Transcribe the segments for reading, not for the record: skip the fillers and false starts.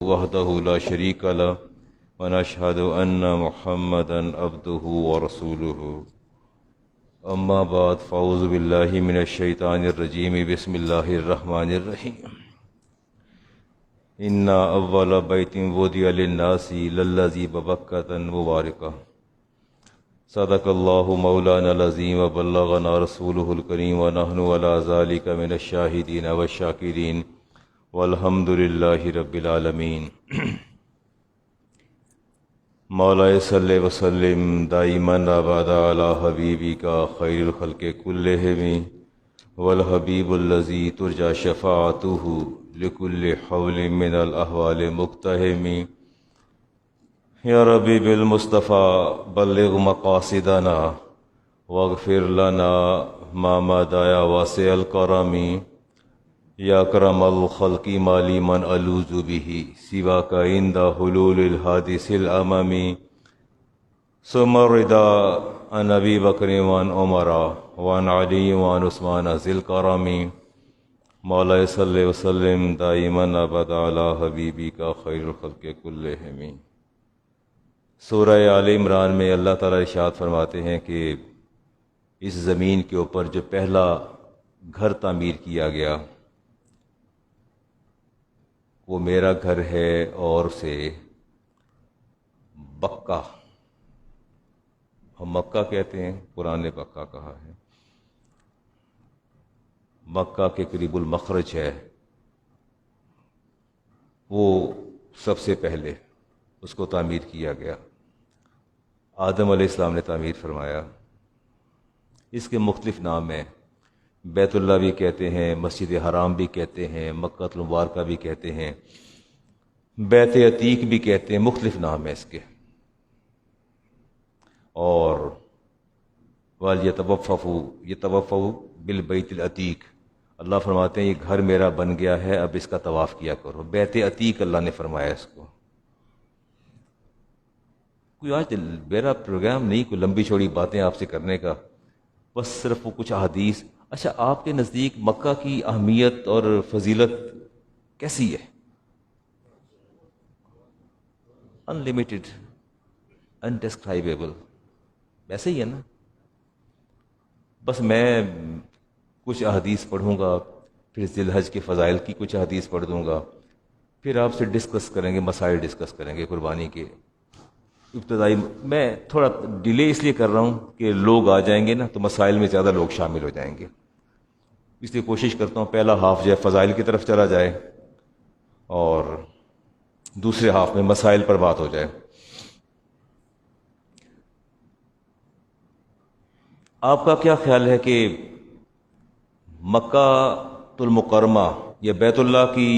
وحدہ لا شریک لہ ونشہد ان محمدا عبدہ ورسولہ اما بعد فاعوذ باللہ من الشیطان الرجیم بسم اللہ الرحمن الرحیم انا اول بیت وضع للناس للذی ببکۃ مبارکہ صدق اللہ مولانا العظیم وبلغنا رسولہ الکریم ونحن علی ذلک من الشاہدین والشاکرین والحمد للہ رب العالمین۔ مولا صلی وسلم دائما ابدا علی حبیبک خیر الخلق کلہم والحبیب الذی ترجى شفاعتہ لکل حول من الاحوال مقتحم۔ یا ربی بالمصطفیٰ بلغ مقاصدنا واغفر لنا ما مضى یا واسع الکرم یا اکرم الخلق مالی من الوذ به سواک عند حلول الحادث الامم ثم الرضا عن ابی بکر وعن عمر وعن علی وعن عثمان ذی الکرم۔ مولا صلی وسلم دائما ابدا علی حبیبک خیر الخلق کلہم۔ سورہ آل عمران میں اللہ تعالیٰ ارشاد فرماتے ہیں کہ اس زمین کے اوپر جو پہلا گھر تعمیر کیا گیا وہ میرا گھر ہے، اور سے بکہ، ہم مکہ کہتے ہیں، قرآن نے بکہ کہا ہے، مکہ کے قریب المخرج ہے، وہ سب سے پہلے اس کو تعمیر کیا گیا، آدم علیہ السلام نے تعمیر فرمایا۔ اس کے مختلف نام ہیں، بیت اللہ بھی کہتے ہیں، مسجد حرام بھی کہتے ہیں، مکہ المبارکہ بھی کہتے ہیں، بیت عتیق بھی کہتے ہیں، مختلف نام ہیں اس کے۔ اور وَلْيَتَوَفَّوْا بِالْبَيْتِ الْعَتِيقِ، اللہ فرماتے ہیں یہ گھر میرا بن گیا ہے، اب اس کا طواف کیا کرو۔ بیت عتیق اللہ نے فرمایا اس کو۔ کوئی آج میرا پروگرام نہیں کوئی لمبی چوڑی باتیں آپ سے کرنے کا، بس صرف وہ کچھ احادیث۔ اچھا، آپ کے نزدیک مکہ کی اہمیت اور فضیلت کیسی ہے؟ انلمیٹڈ، انڈسکرائبیبل، ویسے ہی ہے نا؟ بس میں کچھ احادیث پڑھوں گا، پھر ذی الحج کے فضائل کی کچھ احادیث پڑھ دوں گا، پھر آپ سے ڈسکس کریں گے، مسائل ڈسکس کریں گے قربانی کے۔ ابتدائی میں تھوڑا ڈیلے اس لیے کر رہا ہوں کہ لوگ آ جائیں گے نا تو مسائل میں زیادہ لوگ شامل ہو جائیں گے، اس لیے کوشش کرتا ہوں پہلا ہاف جو ہے فضائل کی طرف چلا جائے اور دوسرے ہاف میں مسائل پر بات ہو جائے۔ آپ کا کیا خیال ہے کہ مکہ المکرمہ یا بیت اللہ کی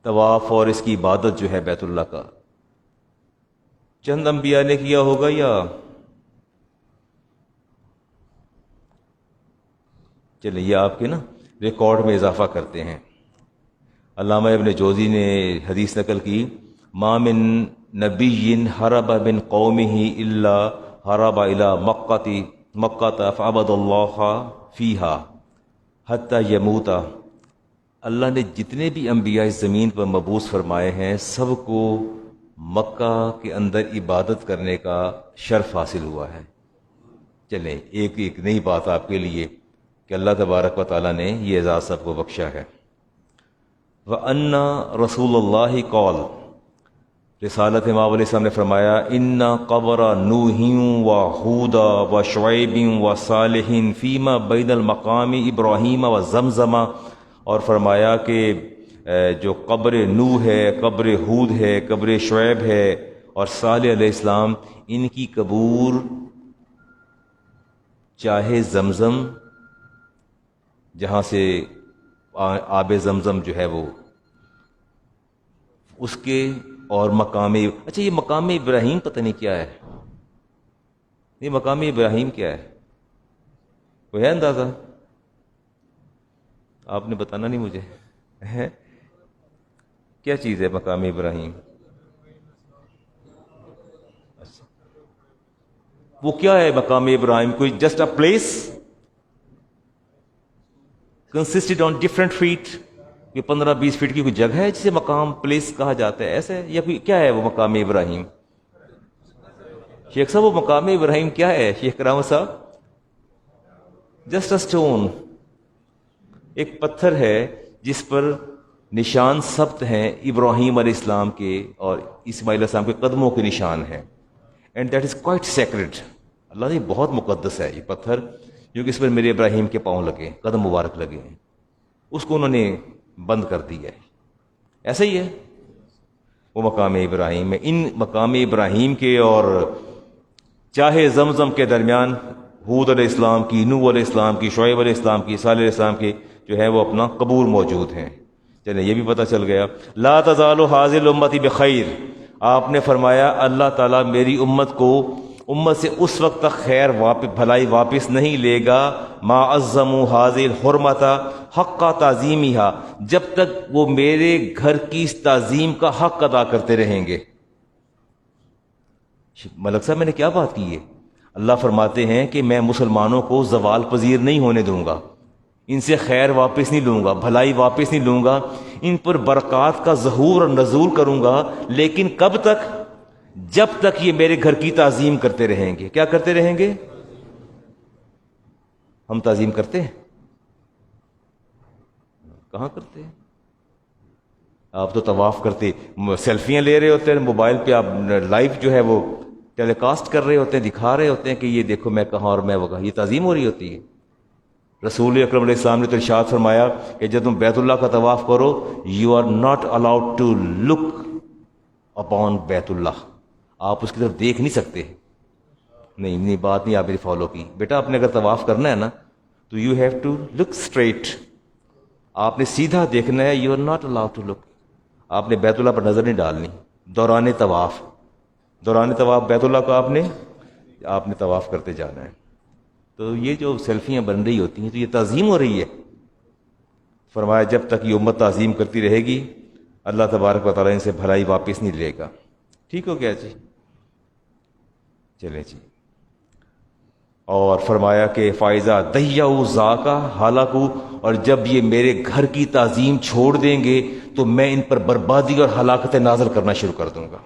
طواف اور اس کی عبادت جو ہے بیت اللہ کا چند انبیاء نے کیا ہوگا یا چلیں یہ آپ کے نا ریکارڈ میں اضافہ کرتے ہیں؟ علامہ ابن جوزی نے حدیث نقل کی، ما من نبی ہرب من قومہ الا ہرب الی مکہ فعبد اللہ فیہا حتی یموت۔ اللہ نے جتنے بھی انبیاء اس زمین پر مبعوث فرمائے ہیں سب کو مکہ کے اندر عبادت کرنے کا شرف حاصل ہوا ہے۔ چلیں ایک نئی بات آپ کے لیے کہ اللہ تبارک و تعالیٰ نے یہ اعزاز سب کو بخشا ہے۔ وَأَنَّ رسول اللہ قال، رسالت امام علیہ السلام نے فرمایا، ان قبر نوح و ہود و شعیب و صالح فیما بین المقام ابراہیم و زمزم، اور فرمایا کہ جو قبر نوح ہے، قبر ہود ہے، قبر شعیب ہے اور صالح علیہ السلام، ان کی قبور چاہے زمزم جہاں سے آب زمزم جو ہے وہ اس کے، اور مقام، اچھا یہ مقام ابراہیم پتہ نہیں کیا ہے، یہ مقام ابراہیم کیا ہے؟ کوئی ہے اندازہ؟ آپ نے بتانا نہیں مجھے کیا چیز ہے مقام ابراہیم؟ وہ کیا ہے مقام ابراہیم؟ کوئی just a place consisted on different feet کہ 15-20 فٹ کی کوئی جگہ ہے جسے مقام پلیس کہا جاتا ہے ایسے، یا کوئی کیا ہے وہ مقام ابراہیم؟ شیخ صاحب وہ مقام ابراہیم کیا ہے شیخ کرامت صاحب؟ جسٹ اے اسٹون، ایک پتھر ہے جس پر نشان ثبت ہیں ابراہیم علیہ السلام کے اور اسماعیل علیہ السلام کے قدموں کے نشان ہیں، and that is quite sacred. اللہ نے بہت مقدس ہے یہ پتھر، کیونکہ اس پر میرے ابراہیم کے پاؤں لگے، قدم مبارک لگے ہیں، اس کو انہوں نے بند کر دیا ہے. ایسا ہی ہے وہ مقام ابراہیم ہے. ان مقام ابراہیم کے اور چاہے زمزم کے درمیان ہود علیہ السلام کی، نوح علیہ السلام کی، شعیب علیہ السلام کی، صالح علیہ السلام کی جو ہے وہ اپنا قبور موجود ہیں. چلیں یہ بھی پتہ چل گیا. لا تزال هذه الامة بخیر، آپ نے فرمایا اللہ تعالیٰ میری امت سے اس وقت تک خیر بھلائی واپس نہیں لے گا ما عظموا هذه الحرمة حق تعظیمها، جب تک وہ میرے گھر کی اس تعظیم کا حق ادا کرتے رہیں گے. ملک صاحب میں نے کیا بات کی ہے؟ اللہ فرماتے ہیں کہ میں مسلمانوں کو زوال پذیر نہیں ہونے دوں گا، ان سے خیر واپس نہیں لوں گا، بھلائی واپس نہیں لوں گا، ان پر برکات کا ظہور اور نزول کروں گا. لیکن کب تک؟ جب تک یہ میرے گھر کی تعظیم کرتے رہیں گے. کیا کرتے رہیں گے؟ ہم تعظیم کرتے ہیں؟ کہاں کرتے ہیں؟ آپ تو طواف کرتے، سیلفیاں لے رہے ہوتے ہیں موبائل پہ، آپ لائیو جو ہے وہ ٹیلی کاسٹ کر رہے ہوتے ہیں، دکھا رہے ہوتے ہیں کہ یہ دیکھو میں کہاں اور میں وہ کہاں. یہ تعظیم ہو رہی ہوتی ہے. رسول اکرم علیہ السلام نے تو ارشاد فرمایا کہ جب تم بیت اللہ کا طواف کرو، you are not allowed to look upon بیت اللہ، آپ اس کی طرف دیکھ نہیں سکتے. نہیں بات نہیں آپ نے فالو کی. بیٹا آپ نے اگر طواف کرنا ہے نا تو you have to look straight, آپ نے سیدھا دیکھنا ہے. You are not allowed to look, آپ نے بیت اللہ پر نظر نہیں ڈالنی. دوران طواف بیت اللہ کو آپ نے طواف کرتے جانا ہے. تو یہ جو سیلفیاں بن رہی ہوتی ہیں تو یہ تعظیم ہو رہی ہے. فرمایا جب تک یہ امت تعظیم کرتی رہے گی اللہ تبارک و تعالیٰ ان سے بھلائی واپس نہیں لے گا. ٹھیک ہو گیا جی؟ چلیں جی. اور فرمایا کہ فائزہ دیّعوا ذاکا ہلاکو، اور جب یہ میرے گھر کی تعظیم چھوڑ دیں گے تو میں ان پر بربادی اور ہلاکتیں نازل کرنا شروع کر دوں گا.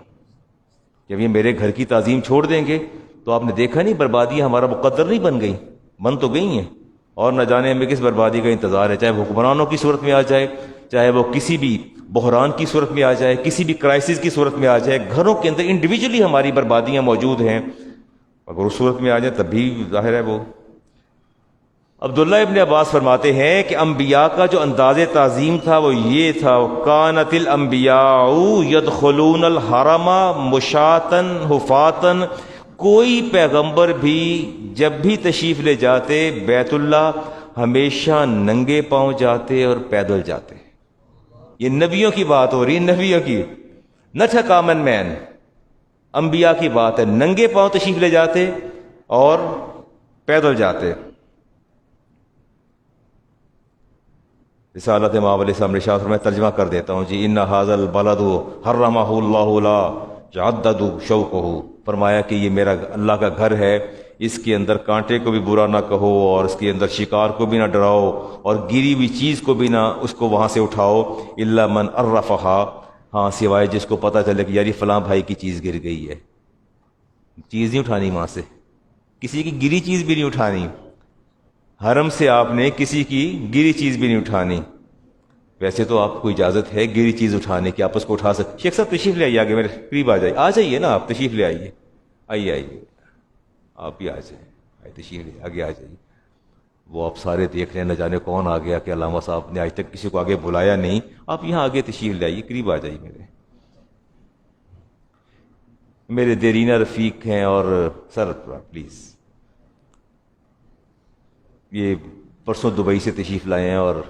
جب یہ میرے گھر کی تعظیم چھوڑ دیں گے تو آپ نے دیکھا نہیں بربادی ہمارا مقدر نہیں بن گئی، بن تو گئی ہیں، اور نہ جانے ہمیں کس بربادی کا انتظار ہے، چاہے وہ حکمرانوں کی صورت میں آ جائے، چاہے وہ کسی بھی بحران کی صورت میں آ جائے، کسی بھی کرائسس کی صورت میں آ جائے. گھروں کے اندر انڈیویجولی ہماری بربادیاں موجود ہیں، اگر اس صورت میں آ جائے تب بھی ظاہر ہے وہ. عبداللہ ابن عباس فرماتے ہیں کہ انبیاء کا جو انداز تعظیم تھا وہ یہ تھا، کانت الانبیاء یدخلون الحرم مشاۃ حفاۃ، کوئی پیغمبر بھی جب بھی تشریف لے جاتے بیت اللہ ہمیشہ ننگے پاؤں جاتے اور پیدل جاتے. یہ نبیوں کی بات ہو رہی ہے، نبیوں کی، ناٹ اے کامن مین. انبیاء کی بات ہے، ننگے پاؤں تشریف لے جاتے اور پیدل جاتے. رسالت مآب علیہ السلام نے ارشاد فرمایا، ترجمہ کر دیتا ہوں جی. ان ھذا البلد حرمہ اللہ لا یعدد شوقہ، فرمایا کہ یہ میرا اللہ کا گھر ہے، اس کے اندر کانٹے کو بھی برا نہ کہو اور اس کے اندر شکار کو بھی نہ ڈراؤ اور گری ہوئی چیز کو بھی نہ اس کو وہاں سے اٹھاؤ. الا من عرفہا، ہاں سوائے جس کو پتہ چلے کہ یاری فلاں بھائی کی چیز گر گئی ہے. چیز نہیں اٹھانی وہاں سے، کسی کی گری چیز بھی نہیں اٹھانی. حرم سے آپ نے کسی کی گری چیز بھی نہیں اٹھانی. ویسے تو آپ کو اجازت ہے گری چیز اٹھانے کی، آپ اس کو اٹھا سکتے. شیخ صاحب تشریف لے آئیے، آگے میرے قریب آ جائیے نا، آپ تشریف لے آئیے، آئیے آپ بھی آ جائیں، تشریف لے آگے آ جائیے. وہ آپ سارے دیکھ رہے ہیں، نہ جانے کون آ گیا کہ علامہ صاحب نے آج تک کسی کو آگے بلایا نہیں. آپ یہاں آگے تشریف لے آئیے، قریب آ جائیے. میرے دیرینہ رفیق ہیں. اور سر پلیز، یہ پرسوں دبئی سے تشریف لائے ہیں اور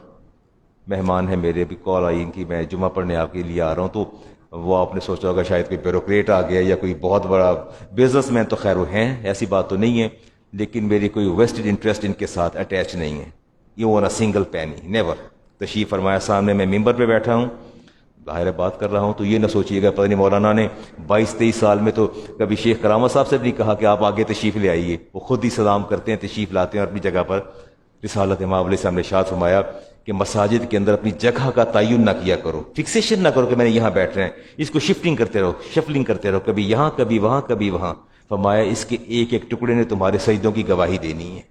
مہمان ہیں میرے. بھی کال آئی ان کی، میں جمعہ پڑھنے آپ کے لیے آ رہا ہوں. تو وہ آپ نے سوچا ہوگا شاید کوئی بیوروکریٹ آ گیا یا کوئی بہت بڑا بزنس مین. تو خیر وہ ہیں، ایسی بات تو نہیں ہے، لیکن میری کوئی ویسٹڈ انٹرسٹ ان کے ساتھ اٹیچ نہیں ہے. یہ وہ نا سنگل پینی نیور. تشریف فرمایا سامنے، میں ممبر پہ بیٹھا ہوں، ظاہر بات کر رہا ہوں. تو یہ نہ سوچیے گا پتہ نہیں مولانا نے 22-23 سال میں تو کبھی شیخ کرامت صاحب سے بھی نہیں کہا کہ آپ آگے تشریف لے آئیے. وہ خود ہی سلام کرتے ہیں، تشریف لاتے ہیں اور اپنی جگہ پر. رسالت مآب علیہ السلام نے ارشاد فرمایا کہ مساجد کے اندر اپنی جگہ کا تعین نہ کیا کرو، فکسیشن نہ کرو کہ میں نے یہاں بیٹھ رہے ہیں، اس کو شفٹنگ کرتے رہو، شفلنگ کرتے رہو، کبھی یہاں کبھی وہاں کبھی وہاں۔ فرمایا اس کے ایک ایک ٹکڑے نے تمہارے سجدوں کی گواہی دینی ہے،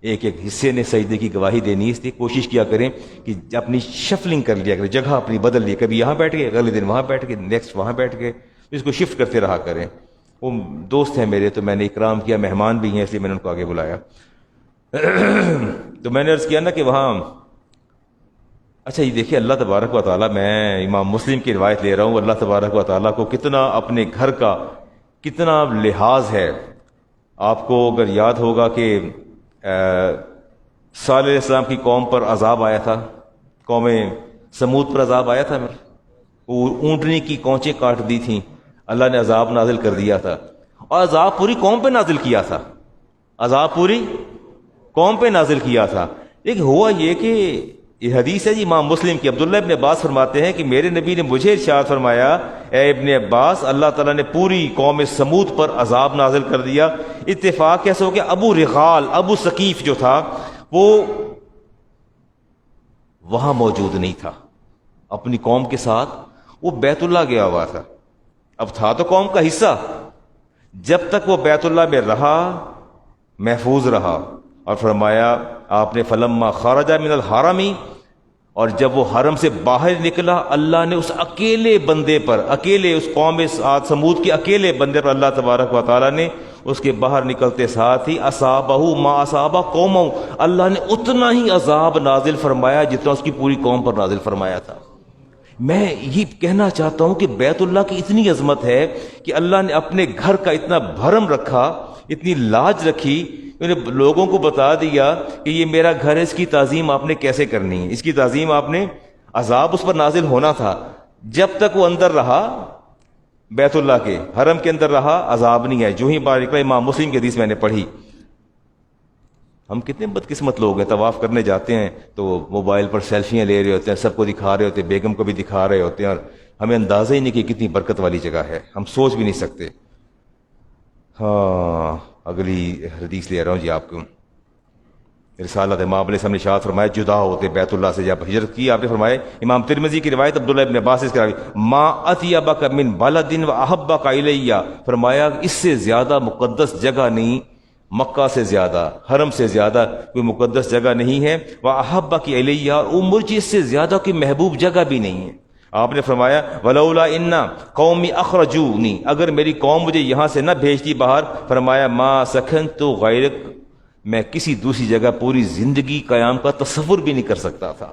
ایک ایک حصے نے سجدے کی گواہی دینی ہے، اس لیے کوشش کیا کریں کہ اپنی شفلنگ کر لیا کریں، جگہ اپنی بدل لی، کبھی یہاں بیٹھ گئے اگلے دن وہاں بیٹھ گئے، نیکسٹ وہاں بیٹھ گئے، اس کو شفٹ کرتے رہا کریں۔ وہ دوست ہیں میرے تو میں نے اکرام کیا، مہمان بھی ہیں اس لیے میں نے ان کو آگے بلایا۔ تو میں نے عرض کیا نا کہ وہاں اچھا یہ دیکھیے اللہ تبارک و تعالیٰ، میں امام مسلم کی روایت لے رہا ہوں، اللہ تبارک و تعالیٰ کو کتنا اپنے گھر کا کتنا لحاظ ہے۔ آپ کو اگر یاد ہوگا کہ صالح علیہ السلام کی قوم پر عذاب آیا تھا، قوم سمود پر عذاب آیا تھا، وہ اونٹنی کی کونچیں کاٹ دی تھیں، اللہ نے عذاب نازل کر دیا تھا، اور عذاب پوری قوم پہ نازل کیا تھا، عذاب پوری قوم پہ نازل کیا تھا۔ لیکن ہوا یہ کہ یہ حدیث ہے جی امام مسلم کی، عبداللہ ابن عباس فرماتے ہیں کہ میرے نبی نے مجھے ارشاد فرمایا، اے ابن عباس اللہ تعالیٰ نے پوری قوم سمود پر عذاب نازل کر دیا۔ اتفاق کیسے ہو گیا؟ ابو رغال، ابو ثقیف جو تھا وہ وہاں موجود نہیں تھا اپنی قوم کے ساتھ، وہ بیت اللہ گیا ہوا تھا، اب تھا تو قوم کا حصہ، جب تک وہ بیت اللہ میں رہا محفوظ رہا۔ اور فرمایا آپ نے فلما خرج من الحرم، اور جب وہ حرم سے باہر نکلا اللہ نے اس اکیلے بندے پر، اکیلے اس قوم سمود کے اکیلے بندے پر اللہ تبارک و تعالیٰ نے اس کے باہر نکلتے ساتھ ہی اصابہ ما اصابہ قوم، اللہ نے اتنا ہی عذاب نازل فرمایا جتنا اس کی پوری قوم پر نازل فرمایا تھا۔ میں یہ کہنا چاہتا ہوں کہ بیت اللہ کی اتنی عظمت ہے کہ اللہ نے اپنے گھر کا اتنا بھرم رکھا، اتنی لاج رکھی، انہیں لوگوں کو بتا دیا کہ یہ میرا گھر ہے، اس کی تعظیم آپ نے کیسے کرنی ہے، اس کی تعظیم آپ نے، عذاب اس پر نازل ہونا تھا، جب تک وہ اندر رہا بیت اللہ کے حرم کے اندر رہا عذاب نہیں ہے۔ جو ہی بار نکلا، امام مسلم کی حدیث میں نے پڑھی۔ ہم کتنے بدقسمت لوگ ہیں، طواف کرنے جاتے ہیں تو موبائل پر سیلفیاں لے رہے ہوتے ہیں، سب کو دکھا رہے ہوتے ہیں، بیگم کو بھی دکھا رہے ہوتے ہیں، اور ہمیں اندازہ ہی نہیں کہ کتنی برکت والی جگہ ہے، ہم سوچ بھی نہیں سکتے۔ ہاں اگلی حدیث لے رہا ہوں جی آپ کو، رسالت امام علیہ السلام نے ارشاد فرمایا جدا ہوتے بیت اللہ سے جب ہجرت کی، آپ نے فرمایا امام ترمذی کی روایت عبداللہ ابن عباس سے کرائی، ما اطیبک من بلد و احبک الیہ، فرمایا اس سے زیادہ مقدس جگہ نہیں، مکہ سے زیادہ، حرم سے زیادہ کوئی مقدس جگہ نہیں ہے، و احبک الیہ، اور مجھے اس سے زیادہ کوئی محبوب جگہ بھی نہیں ہے۔ آپ نے فرمایا ولولا ان قومی اخرجونی، اگر میری قوم مجھے یہاں سے نہ بھیجتی باہر، فرمایا ما سکنت غیرک، میں کسی دوسری جگہ پوری زندگی قیام کا تصور بھی نہیں کر سکتا تھا،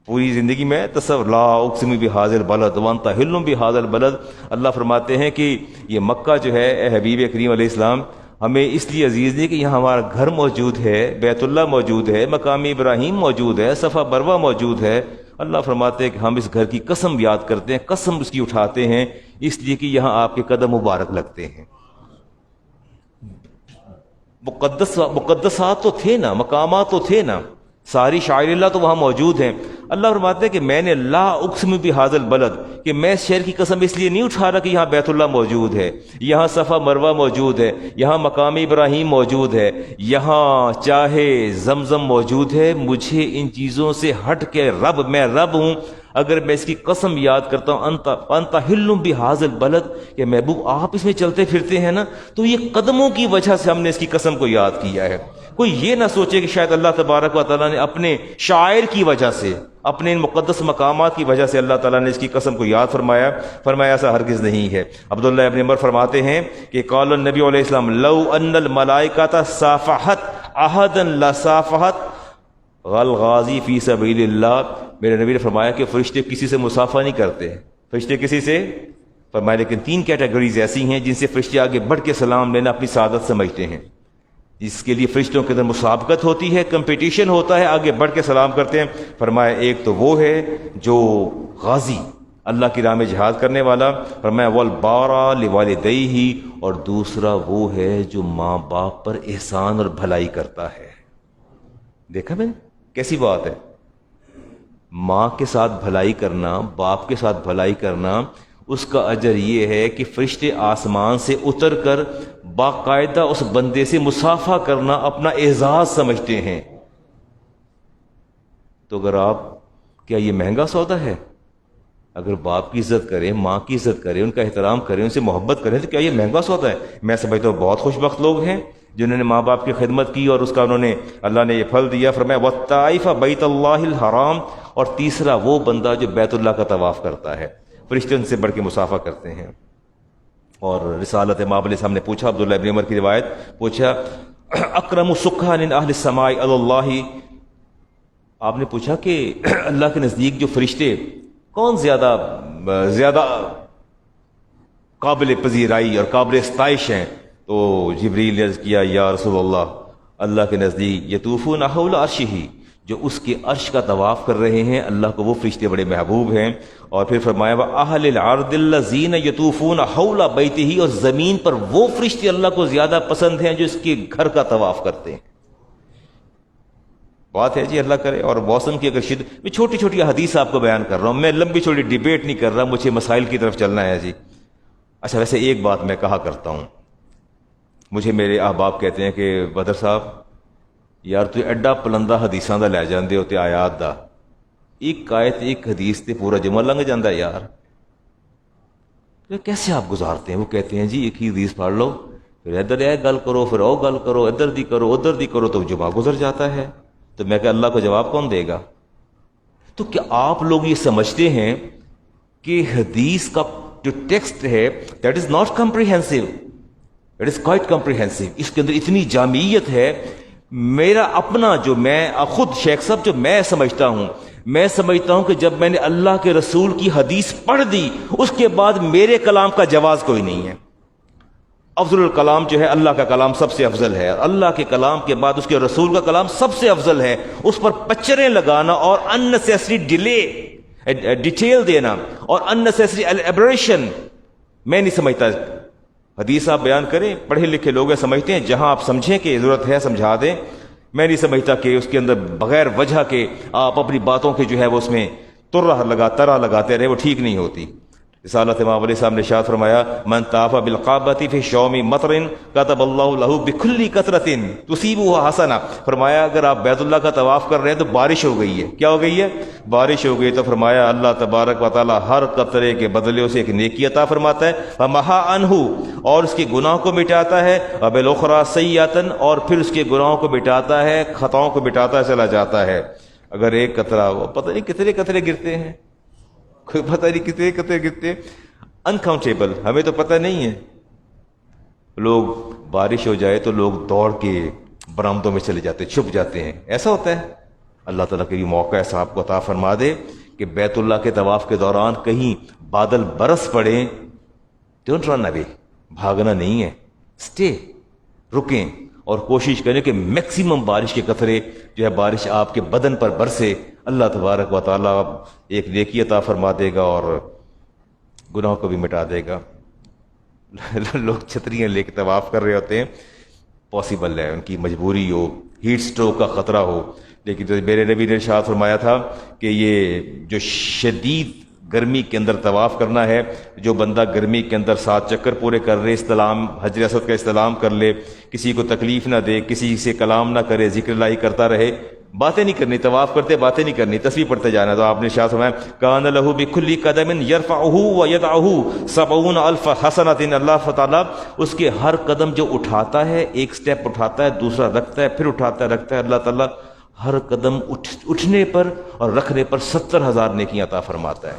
پوری زندگی میں تصور، لا اقسم بہذا البلد وانت حل بہذا البلد۔ اللہ فرماتے ہیں کہ یہ مکہ جو ہے اے حبیب کریم علیہ السلام ہمیں اس لیے عزیز ہے کہ یہاں ہمارا گھر موجود ہے، بیت اللہ موجود ہے، مقام ابراہیم موجود ہے، صفا مروہ موجود ہے۔ اللہ فرماتے ہیں کہ ہم اس گھر کی قسم یاد کرتے ہیں، قسم اس کی اٹھاتے ہیں، اس لیے کہ یہاں آپ کے قدم مبارک لگتے ہیں۔ مقدسات تو تھے نا، مقامات تو تھے نا، ساری شاعر اللہ تو وہاں موجود ہیں۔ اللہ فرماتے ہیں کہ میں نے لا اقسم بہذا البلد، کہ میں اس شہر کی قسم اس لیے نہیں اٹھا رہا کہ یہاں بیت اللہ موجود ہے، یہاں صفا مروہ موجود ہے، یہاں مقام ابراہیم موجود ہے، یہاں چاہے زمزم موجود ہے، مجھے ان چیزوں سے ہٹ کے رب، میں رب ہوں، اگر میں اس کی قسم یاد کرتا ہوں انت حل بہذا البلد، کہ محبوب آپ اس میں چلتے پھرتے ہیں نا، تو یہ قدموں کی وجہ سے ہم نے اس کی قسم کو یاد کیا ہے۔ کوئی یہ نہ سوچے کہ شاید اللہ تبارک و تعالیٰ نے اپنے شاعر کی وجہ سے، اپنے ان مقدس مقامات کی وجہ سے اللہ تعالیٰ نے اس کی قسم کو یاد فرمایا، فرمایا ایسا ہرگز نہیں ہے۔ عبداللہ ابن عمر فرماتے ہیں کہ قال النبی علیہ السلام لو ان الملائکۃ صافحت احدا لصافحت الغازی فی سبیل اللہ، میرے نبی نے فرمایا کہ فرشتے کسی سے مصافحہ نہیں کرتے، فرشتے کسی سے، فرمایا لیکن تین کیٹیگریز ایسی ہیں جن سے فرشتے آگے بڑھ کے سلام لینا اپنی سعادت سمجھتے ہیں، اس کے لیے فرشتوں کے اندر مسابقت ہوتی ہے، کمپٹیشن ہوتا ہے، آگے بڑھ کے سلام کرتے ہیں۔ فرمایا ایک تو وہ ہے جو غازی، اللہ کی راہ میں جہاد کرنے والا، فرمایا والبارا لوالدیہ، اور دوسرا وہ ہے جو ماں باپ پر احسان اور بھلائی کرتا ہے۔ دیکھا میں کیسی بات ہے، ماں کے ساتھ بھلائی کرنا، باپ کے ساتھ بھلائی کرنا، اس کا اجر یہ ہے کہ فرشتے آسمان سے اتر کر باقاعدہ اس بندے سے مصافحہ کرنا اپنا اعزاز سمجھتے ہیں۔ تو اگر آپ، کیا یہ مہنگا سودا ہے؟ اگر باپ کی عزت کریں، ماں کی عزت کریں، ان کا احترام کریں، ان سے محبت کریں، تو کیا یہ مہنگا سودا ہے؟ میں سمجھتا ہوں بہت خوش بخت لوگ ہیں جنہوں نے ماں باپ کی خدمت کی اور اس کا انہوں نے، اللہ نے یہ پھل دیا. فرمایا وَالطَّائِفَ بَيْتَ اللَّهِ الْحَرَامِ، اور تیسرا وہ بندہ جو بیت اللہ کا طواف کرتا ہے. فرشتے ان سے بڑھ کے مصافحہ کرتے ہیں. اور رسالت مآب علیہ السلام نے پوچھا، عبداللہ ابن عمر کی روایت، پوچھا اکرم سکان اہل السماء الی اللہ، آپ نے پوچھا کہ اللہ کے نزدیک جو فرشتے کون زیادہ قابل پذیرائی اور قابل ستائش ہیں؟ تو جبریل نے عرض کیا یا رسول اللہ، اللہ کے نزدیک یطوفون حول عرشہ، جو اس کے عرش کا طواف کر رہے ہیں، اللہ کو وہ فرشتے بڑے محبوب ہیں. اور پھر فرمایا وَأَهْلِ الْأَرْضِ الَّذِينَ يَطُوفُونَ حَوْلَ بَيْتِهِ، اور زمین پر وہ فرشتے اللہ کو زیادہ پسند ہیں جو اس کے گھر کا طواف کرتے ہیں. بات ہے جی، اللہ کرے. اور موسم کی اگر شدت، میں چھوٹی چھوٹی حدیث آپ کو بیان کر رہا ہوں، میں لمبی چھوٹی ڈیبیٹ نہیں کر رہا، مجھے مسائل کی طرف چلنا ہے جی. اچھا، ویسے ایک بات میں کہا کرتا ہوں، مجھے میرے احباب کہتے ہیں کہ بدر صاحب یار تو ایڈا پلندہ حدیثاں دا لے جاندے ہو تے آیات دا، ایک آیت ایک حدیث تے پورا جمعہ لنگ جاندہ ہے یار، کیسے آپ گزارتے ہیں؟ وہ کہتے ہیں جی ایک ہی حدیث پڑھ لو، پھر ادھر یہ گل کرو، پھر او گل کرو، ادھر دی کرو، ادھر دی کرو، تو جمعہ گزر جاتا ہے. تو میں کہ اللہ کو جواب کون دے گا؟ تو کیا آپ لوگ یہ سمجھتے ہیں کہ حدیث کا جو ٹیکسٹ ہے that is not comprehensive, it is quite comprehensive, اس کے اندر اتنی جامعیت ہے. میرا اپنا جو میں خود شیخ صاحب جو میں سمجھتا ہوں کہ جب میں نے اللہ کے رسول کی حدیث پڑھ دی اس کے بعد میرے کلام کا جواز کوئی نہیں ہے. افضل الکلام جو ہے اللہ کا کلام سب سے افضل ہے، اللہ کے کلام کے بعد اس کے رسول کا کلام سب سے افضل ہے. اس پر پچریں لگانا اور unnecessary ڈیٹیل دینا اور unnecessary elaboration میں نہیں سمجھتا. حدیث آپ بیان کریں، پڑھے لکھے لوگ ہیں، سمجھتے ہیں، جہاں آپ سمجھیں کہ ضرورت ہے سمجھا دیں. میں نہیں سمجھتا کہ اس کے اندر بغیر وجہ کے آپ اپنی باتوں کے جو ہے وہ اس میں طرح لگاتے رہے، وہ ٹھیک نہیں ہوتی. رسالت امام علیہ السلام نے ارشاد فرمایا من طاف بالقعبۃ فی شوم مطر کتب اللہ لہ بکل قطرۃ تصیبہ حسنہ. فرمایا اگر آپ بیت اللہ کا طواف کر رہے ہیں تو بارش ہو گئی ہے، کیا ہو گئی ہے؟ بارش ہو گئی. تو فرمایا اللہ تبارک و تعالی ہر قطرے کے بدلے اسے ایک نیکی عطا فرماتا ہے، فمحا عنہ، اور اس کے گناہ کو مٹاتا ہے، وبالاخری سیئۃ، اور پھر اس کے گناہوں کو مٹاتا ہے، خطاؤں کو مٹاتا چلا جاتا ہے. اگر ایک قطرہ، وہ پتہ نہیں کتنے قطرے گرتے ہیں، کوئی پتہ نہیں کتنے قطرے گرتے، انکاؤنٹیبل، ہمیں تو پتہ نہیں ہے. لوگ بارش ہو جائے تو لوگ دوڑ کے برآمدوں میں چلے جاتے، چھپ جاتے ہیں، ایسا ہوتا ہے. اللہ تعالیٰ کے بھی موقع ایسا آپ کو عطا فرما دے کہ بیت اللہ کے طواف کے دوران کہیں بادل برس پڑے، ڈونٹ رن اوے، بھاگنا نہیں ہے، اسٹے، رکیں اور کوشش کریں کہ میکسیمم بارش کے قطرے جو ہے بارش آپ کے بدن پر برسے. اللہ تبارک و تعالیٰ ایک نیکی عطا فرما دے گا اور گناہوں کو بھی مٹا دے گا. لوگ چھتریاں لے کے طواف کر رہے ہوتے ہیں، پاسبل ہے ان کی مجبوری ہو، ہیٹ سٹروک کا خطرہ ہو، لیکن تو میرے نبی نے ارشاد فرمایا تھا کہ یہ جو شدید گرمی کے اندر طواف کرنا ہے، جو بندہ گرمی کے اندر 7 چکر پورے کر رہے، استلام حجر اسود کا استلام کر لے، کسی کو تکلیف نہ دے، کسی سے کلام نہ کرے، ذکر اللہ کرتا رہے، باتیں نہیں کرنی، طواف کرتے باتیں نہیں کرنی، تسبیح پڑھتے جانا. تو آپ نے ارشاد فرمایا کان لہ بکل قدم یرفعہ ویدعہ 70,000 حسنۃ، اللہ تعالیٰ اس کے ہر قدم جو اٹھاتا ہے، ایک سٹیپ اٹھاتا ہے، دوسرا رکھتا ہے، پھر اٹھاتا ہے، رکھتا ہے، اللہ تعالیٰ ہر قدم اٹھنے پر اور رکھنے پر 70,000 نیکیاں عطا فرماتا ہے.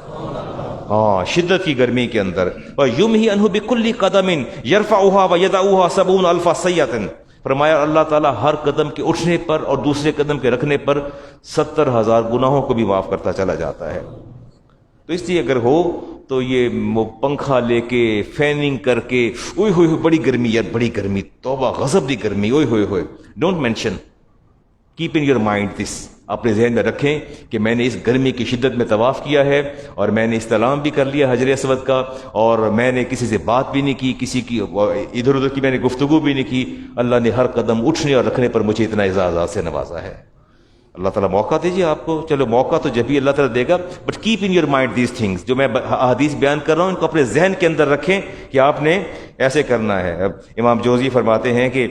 ہاں، شدت کی گرمی کے اندر. وَيُمْحِ عَنْهُ بِكُلِّ قَدَمٍ يَرْفَعُهَا وَيَدَعُهَا 70,000 سَیِّئَةٍ. فرمایا اللہ تعالیٰ ہر قدم کے اٹھنے پر اور دوسرے قدم کے رکھنے پر 70,000 گناہوں کو بھی معاف کرتا چلا جاتا ہے. تو اس لیے اگر ہو تو یہ پنکھا لے کے فیننگ کر کے اوئے ہوئے بڑی گرمی یار، بڑی گرمی، توبہ غضب دی گرمی، اوئے ہوئے ہوئے، don't mention. Cap in your mind this, اپنے ذہن میں رکھیں کہ میں نے اس گرمی کی شدت میں طواف کیا ہے اور میں نے استلام بھی کر لیا حجر اسود کا، اور میں نے کسی سے بات بھی نہیں کی، کسی کی ادھر ادھر کی میں نے گفتگو بھی نہیں کی. اللہ نے ہر قدم اٹھنے اور رکھنے پر مجھے اتنا اعزاز سے نوازا ہے. اللہ تعالیٰ موقع دیجیے آپ کو، چلو موقع تو جب بھی اللہ تعالیٰ دے گا، but keep in your mind these things, جو میں حدیث بیان کر رہا ہوں ان کو اپنے ذہن کے اندر رکھیں کہ آپ نے ایسے کرنا ہے۔ اب امام جوزی فرماتے ہیں کہ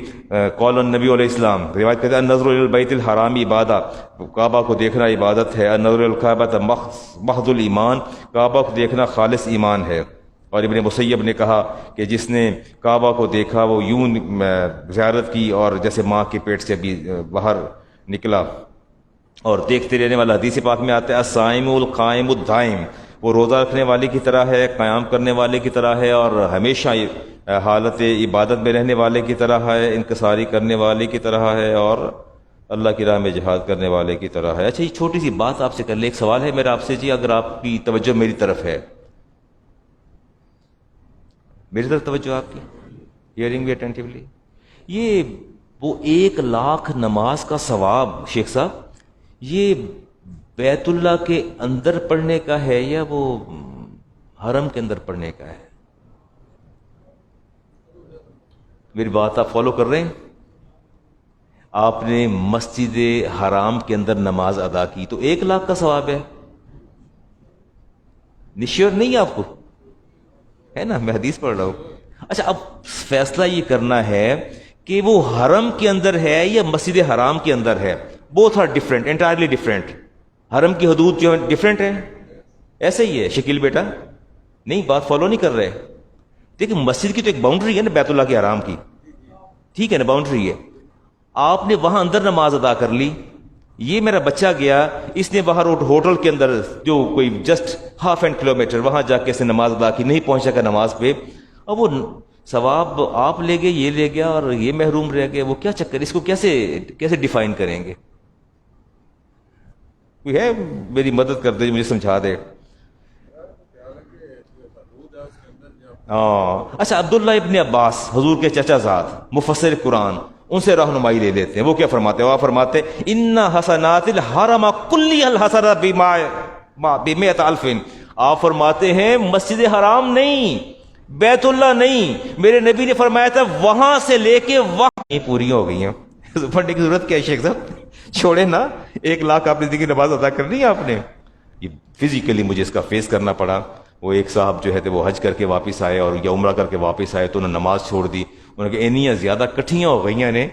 قول النبی علیہ السلام روایت کرتے ہیں النظر الی البیت الحرام عبادہ، کعبہ کو دیکھنا عبادت ہے، النظر الی الکعبۃ محض الایمان، کعبہ کو دیکھنا خالص ایمان ہے۔ اور ابن مسیب نے کہا کہ جس نے کعبہ کو دیکھا وہ یوں زیارت کی اور جیسے ماں کے پیٹ سے بھی باہر نکلا۔ اور دیکھتے رہنے والا حدیث پاک میں آتا ہے الصائم القائم الدائم، وہ روزہ رکھنے والے کی طرح ہے، قیام کرنے والے کی طرح ہے، اور ہمیشہ حالت عبادت میں رہنے والے کی طرح ہے، انکساری کرنے والے کی طرح ہے، اور اللہ کی راہ میں جہاد کرنے والے کی طرح ہے۔ اچھا، یہ چھوٹی سی بات آپ سے کر لیں، ایک سوال ہے میرا آپ سے جی، اگر آپ کی توجہ میری طرف ہے، میری طرف توجہ آپ کی، ہیئرنگ می اٹینٹیولی، یہ وہ 1,00,000 نماز کا ثواب شیخ صاحب یہ بیت اللہ کے اندر پڑھنے کا ہے یا وہ حرم کے اندر پڑھنے کا ہے؟ میری بات آپ فالو کر رہے ہیں؟ آپ نے مسجد حرام کے اندر نماز ادا کی تو 1,00,000 کا ثواب ہے، نشور نہیں آپ کو ہے نا، میں حدیث پڑھ رہا ہوں۔ اچھا، اب فیصلہ یہ کرنا ہے کہ وہ حرم کے اندر ہے یا مسجد حرام کے اندر ہے، both are different, entirely different. حرم کی حدود جو ہے ڈفرینٹ ہے، ایسے ہی ہے شکیل بیٹا، نہیں بات فالو نہیں کر رہے۔ دیکھیں مسجد کی تو ایک باؤنڈری ہے نا بیت اللہ کے حرام کی، ٹھیک ہے نا، باؤنڈری ہے، آپ نے وہاں اندر نماز ادا کر لی۔ یہ میرا بچہ گیا، اس نے باہر ہوٹل کے اندر جو کوئی جسٹ 1/2 کلومیٹر وہاں جا کے اس نے نماز ادا کی، نہیں پہنچا کہ نماز پہ، اب وہ ثواب آپ لے گئے، یہ لے گیا اور یہ محروم رہ گئے، وہ کیا چکر، اس کو کیسے ڈیفائن کریں گے؟ کوئی ہے میری مدد کر دے، مجھے سمجھا دے۔ اچھا، عبداللہ ابن عباس حضور کے چچا زاد مفسر قرآن، ان سے رہنمائی لے لیتے ہیں، وہ کیا فرماتے ہیں؟ وہ فرماتے ان حسنات الحرم کلی الحسنات بمئۃ الف، آپ فرماتے ہیں مسجد حرام نہیں، بیت اللہ نہیں، میرے نبی نے فرمایا تھا وہاں سے لے کے وہاں پوری ہو گئی ہیں۔ پڑھنے کی ضرورت کیا ہے شیخ صاحب؟ چھوڑے نا، 1,00,000 آپ نے زندگی نماز ادا کرنی ہے آپ نے۔ یہ فزیکلی مجھے اس کا فیس کرنا پڑا۔ وہ ایک صاحب جو ہے وہ حج کر کے واپس آئے اور یا عمرہ کر کے واپس آئے تو انہوں نے نماز چھوڑ دی، انہوں نے کہا اینیاں زیادہ کٹھیاں ہو گئی نے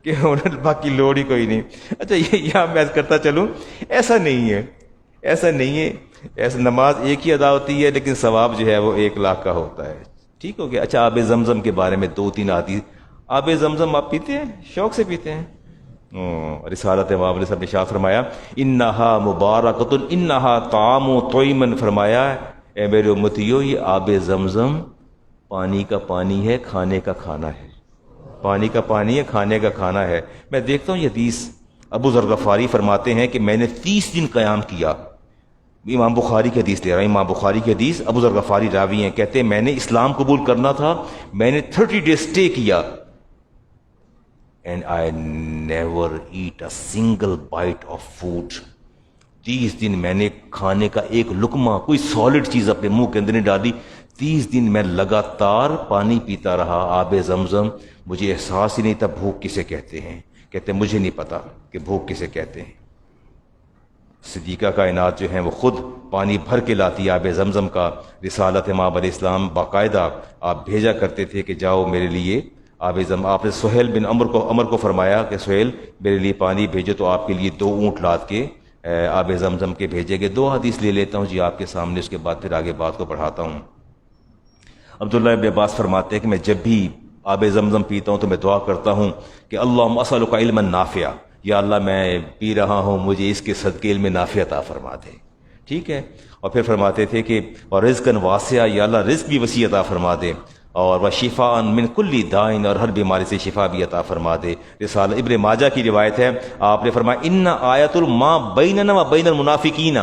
کہ انہوں نے باقی لوڑ ہی کوئی نہیں۔ اچھا، یہاں میں کرتا چلوں، ایسا نہیں ہے، ایسا نہیں ہے، ایسا نماز ایک ہی ادا ہوتی ہے لیکن ثواب جو ہے وہ 1,00,000 کا ہوتا ہے۔ ٹھیک ہو گیا۔ اچھا، آب زمزم کے بارے میں 2-3 حدیث۔ آب زمزم آپ پیتے ہیں؟ شوق سے پیتے ہیں؟ رسالت امام علیہ صاحب نے ارشاد فرمایا انہا مبارکۃ انہا طعام طیمن، فرمایا اے میرے امتیو یہ آب زمزم پانی کا پانی ہے، کھانے کا کھانا ہے، پانی کا پانی ہے، کھانے کا کھانا ہے۔ میں دیکھتا ہوں یہ حدیث ابو ذر غفاری فرماتے ہیں کہ میں نے 30 دن قیام کیا، امام بخاری کی حدیث لے رہا ہوں، امام بخاری کی حدیث، ابو ذر غفاری راوی ہیں، کہتے ہیں میں نے اسلام قبول کرنا تھا، میں نے 30 days اسٹے کیا، and I never eat a single bite of food۔ 30 دن میں نے کھانے کا ایک لقمہ، کوئی سالڈ چیز اپنے منہ کے اندر نہیں ڈالی۔ 30 دن میں لگاتار پانی پیتا رہا، آب زمزم، مجھے احساس ہی نہیں تھا بھوک کسے کہتے ہیں۔ کہتے ہیں مجھے نہیں پتا کہ بھوک کسے کہتے ہیں۔ صدیقہ کائنات جو ہیں وہ خود پانی بھر کے لاتی آب زمزم کا، رسالت امام علیہ السلام باقاعدہ آپ بھیجا کرتے تھے کہ جاؤ میرے لیے آب زمزم۔ آپ نے سہیل بن عمر کو فرمایا کہ سہیل میرے لیے پانی بھیجو، تو آپ کے لیے 2 اونٹ لاد کے آب زمزم کے بھیجے گئے۔ 2 حدیث لے لیتا ہوں جی آپ کے سامنے، اس کے بعد پھر آگے بات کو بڑھاتا ہوں۔ عبداللہ ابن عباس فرماتے ہیں کہ میں جب بھی آب زمزم پیتا ہوں تو میں دعا کرتا ہوں کہ اللہم اسألک علما نافعا، یا اللہ میں پی رہا ہوں مجھے اس کے صدقے علم نافع عطا فرما دے، ٹھیک ہے۔ اور پھر فرماتے تھے کہ اور رزقا واسعا، یا اللہ رزق بھی وسیع عطا فرما دے، اور وشفاء من کل داء، اور ہر بیماری سے شفا بھی عطا فرما دے۔ رسالہ ابن ماجہ کی روایت ہے، آپ نے فرمایا ان آیت الما بیننا و بین المنافقین،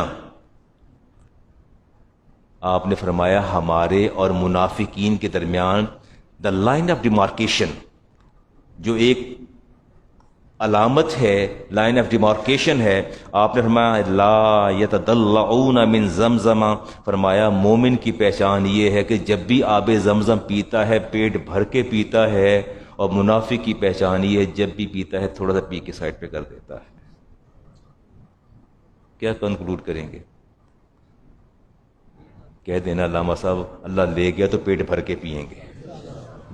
آپ نے فرمایا ہمارے اور منافقین کے درمیان دا لائن آف ڈیمارکیشن، جو ایک علامت ہے، لائن آف ڈیمارکیشن ہے، آپ نے فرمایا لا یتدلعون من زمزم، فرمایا مومن کی پہچان یہ ہے کہ جب بھی آب زمزم پیتا ہے پیٹ بھر کے پیتا ہے اور منافق کی پہچان یہ ہے جب بھی پیتا ہے تھوڑا سا پی کے سائڈ پہ کر دیتا ہے۔ کیا کنکلوڈ کریں گے؟ کہہ دینا علامہ صاحب اللہ لے گیا تو پیٹ بھر کے پئیں گے،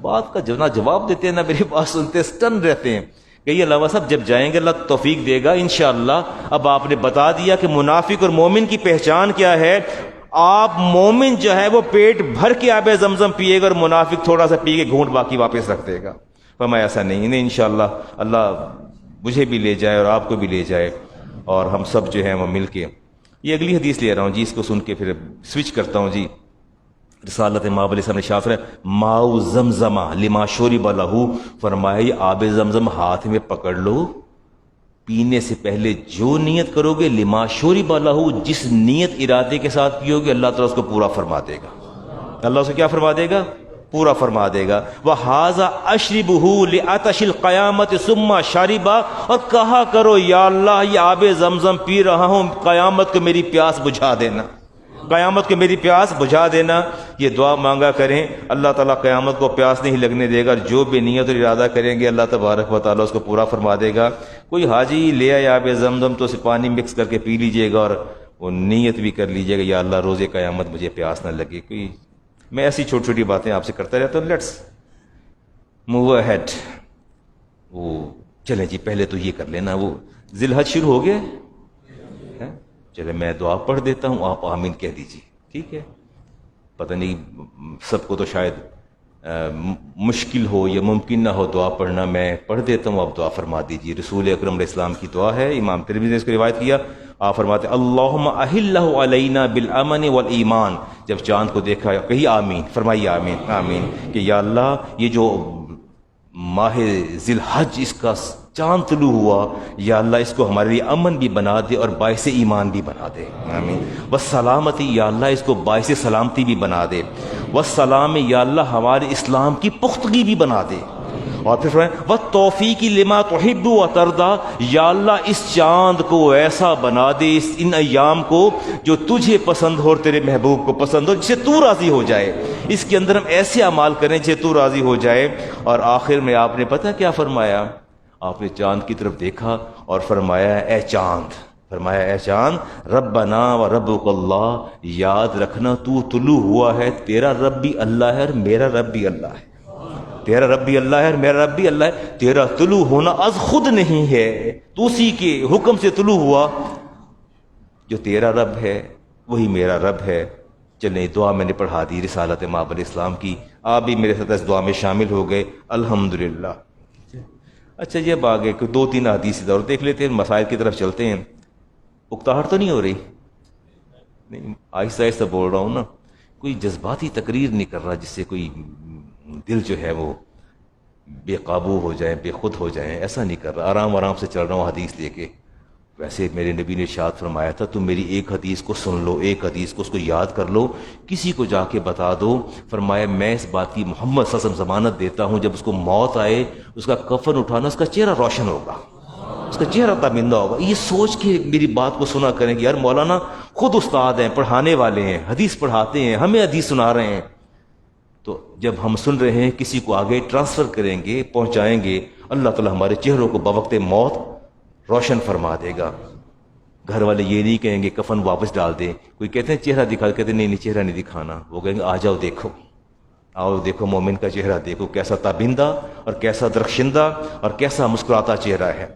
بات کا جواب دیتے ہیں، نہ میری بات سنتے، سٹن رہتے ہیں کہ علامہ صاحب جب جائیں گے اللہ توفیق دے گا انشاءاللہ۔ اب آپ نے بتا دیا کہ منافق اور مومن کی پہچان کیا ہے۔ آپ مومن جو ہے وہ پیٹ بھر کے آب زمزم پیے گا اور منافق تھوڑا سا پی کے گھونٹ باقی واپس رکھ دے گا۔ فرمایا ایسا نہیں انشاءاللہ اللہ مجھے بھی لے جائے اور آپ کو بھی لے جائے اور ہم سب جو ہیں وہ مل کے۔ یہ اگلی حدیث لے رہا ہوں جی، اس کو سن کے پھر سوئچ کرتا ہوں جی۔ رسالت ماب علیہ السلام نے شافر ماؤ زمزمہ لما شرب لہ، فرمایا یہ آب زمزم ہاتھ میں پکڑ لو، پینے سے پہلے جو نیت کرو گے لما شرب لہ، جس نیت ارادے کے ساتھ پیو گے اللہ تعالیٰ اس کو پورا فرما دے گا۔ اللہ اسے کیا فرما دے گا؟ پورا فرما دے گا۔ وَهَذَا أَشْرِبُهُ لِعَطَشِ الْقِيَامَةِ ثُمَّ شَرِبَ، اور کہا کرو یا اللہ یہ آب زمزم پی رہا ہوں، قیامت کو میری پیاس بجھا دینا، قیامت کو میری پیاس بجھا دینا۔ یہ دعا مانگا کریں، اللہ تعالیٰ قیامت کو پیاس نہیں لگنے دے گا، جو بھی نیت اور ارادہ کریں گے اللہ تبارک و تعالیٰ اس کو پورا فرما دے گا۔ کوئی حاجی لے آئے آب زمزم تو اسے پانی مکس کر کے پی لیجئے گا اور وہ نیت بھی کر لیجئے گا یا اللہ روز قیامت مجھے پیاس نہ لگے۔ کوئی میں ایسی چھوٹی چھوٹی باتیں آپ سے کرتا رہتا ہوں۔ Let's move ahead. وہ چلیں جی پہلے تو یہ کر لینا، وہ ذی الحج شروع ہو گیا، چلے میں دعا پڑھ دیتا ہوں، آپ آمین کہہ دیجیے، ٹھیک ہے؟ پتہ نہیں سب کو تو شاید مشکل ہو یا ممکن نہ ہو دعا پڑھنا، میں پڑھ دیتا ہوں، آپ دعا فرما دیجیے۔ رسول اکرم علیہ السلام کی دعا ہے، امام ترمذی نے اس کو روایت کیا، آپ فرماتے اللہم احلہ علینا بالامن والایمان، جب چاند کو دیکھا کہی آمین، فرمائیے آمین آمین، کہ یا اللہ یہ جو ماہ ذی الحج اس کا چاند طلوع ہوا، یا اللہ اس کو ہمارے لیے امن بھی بنا دے اور باعث ایمان بھی بنا دے، آمین۔ والسلامتی، یا اللہ اس کو باعث سلامتی بھی بنا دے۔ والسلام، یا اللہ ہمارے اسلام کی پختگی بھی بنا دے۔ اور پھر فرمائیں والتوفیق لما تحب و ترضا، یا اللہ اس چاند کو ایسا بنا دے، ان ایام کو جو تجھے پسند ہو اور تیرے محبوب کو پسند ہو، جس سے تو راضی ہو جائے، اس کے اندر ہم ایسے اعمال کریں جس سے تو راضی ہو جائے۔ اور آخر میں آپ نے پتہ کیا فرمایا؟ آپ نے چاند کی طرف دیکھا اور فرمایا اے چاند، فرمایا اے چاند ربنا و ربک اللہ، یاد رکھنا تو طلوع ہوا ہے، تیرا رب بھی اللہ ہے اور میرا رب بھی اللہ ہے، تیرا رب بھی اللہ ہے اور میرا رب بھی اللہ ہے، تیرا طلوع ہونا از خود نہیں ہے، تو اسی کے حکم سے طلوع ہوا، جو تیرا رب ہے وہی میرا رب ہے۔ چلیں دعا میں نے پڑھا دی رسالت ماب علیہ السلام کی، آپ بھی میرے ساتھ اس دعا میں شامل ہو گئے الحمدللہ۔ اچھا جی اب آگے کوئی 2-3 حدیث اور دیکھ لیتے ہیں، مسائل کی طرف چلتے ہیں۔ اکتاہٹ تو نہیں ہو رہی؟ نہیں آہستہ آہستہ بول رہا ہوں نا، کوئی جذباتی تقریر نہیں کر رہا جس سے کوئی دل جو ہے وہ بے قابو ہو جائیں، بے خود ہو جائیں، ایسا نہیں کر رہا، آرام آرام سے چل رہا ہوں حدیث لے کے۔ ویسے میرے نبی نے ارشاد فرمایا تھا تم میری ایک حدیث کو سن لو، ایک حدیث کو اس کو یاد کر لو، کسی کو جا کے بتا دو، فرمایا میں اس بات کی محمد صلی اللہ علیہ وسلم ضمانت دیتا ہوں جب اس کو موت آئے اس کا کفن اٹھانا، اس کا چہرہ روشن ہوگا، اس کا چہرہ تابندہ ہوگا۔ یہ سوچ کے میری بات کو سنا کریں کہ یار مولانا خود استاد ہیں، پڑھانے والے ہیں، حدیث پڑھاتے ہیں، ہمیں حدیث سنا رہے ہیں، تو جب ہم سن رہے ہیں کسی کو آگے ٹرانسفر کریں گے، پہنچائیں گے، اللہ تعالیٰ ہمارے چہروں کو بوقت موت روشن فرما دے گا۔ گھر والے یہ نہیں کہیں گے کفن واپس ڈال دیں، کوئی کہتے ہیں چہرہ دکھا، کہتے ہیں نہیں نہیں چہرہ نہیں دکھانا، وہ کہیں گے آ جاؤ دیکھو، آؤ دیکھو مومن کا چہرہ دیکھو کیسا تابندہ اور کیسا درخشندہ اور کیسا مسکراتا چہرہ ہے۔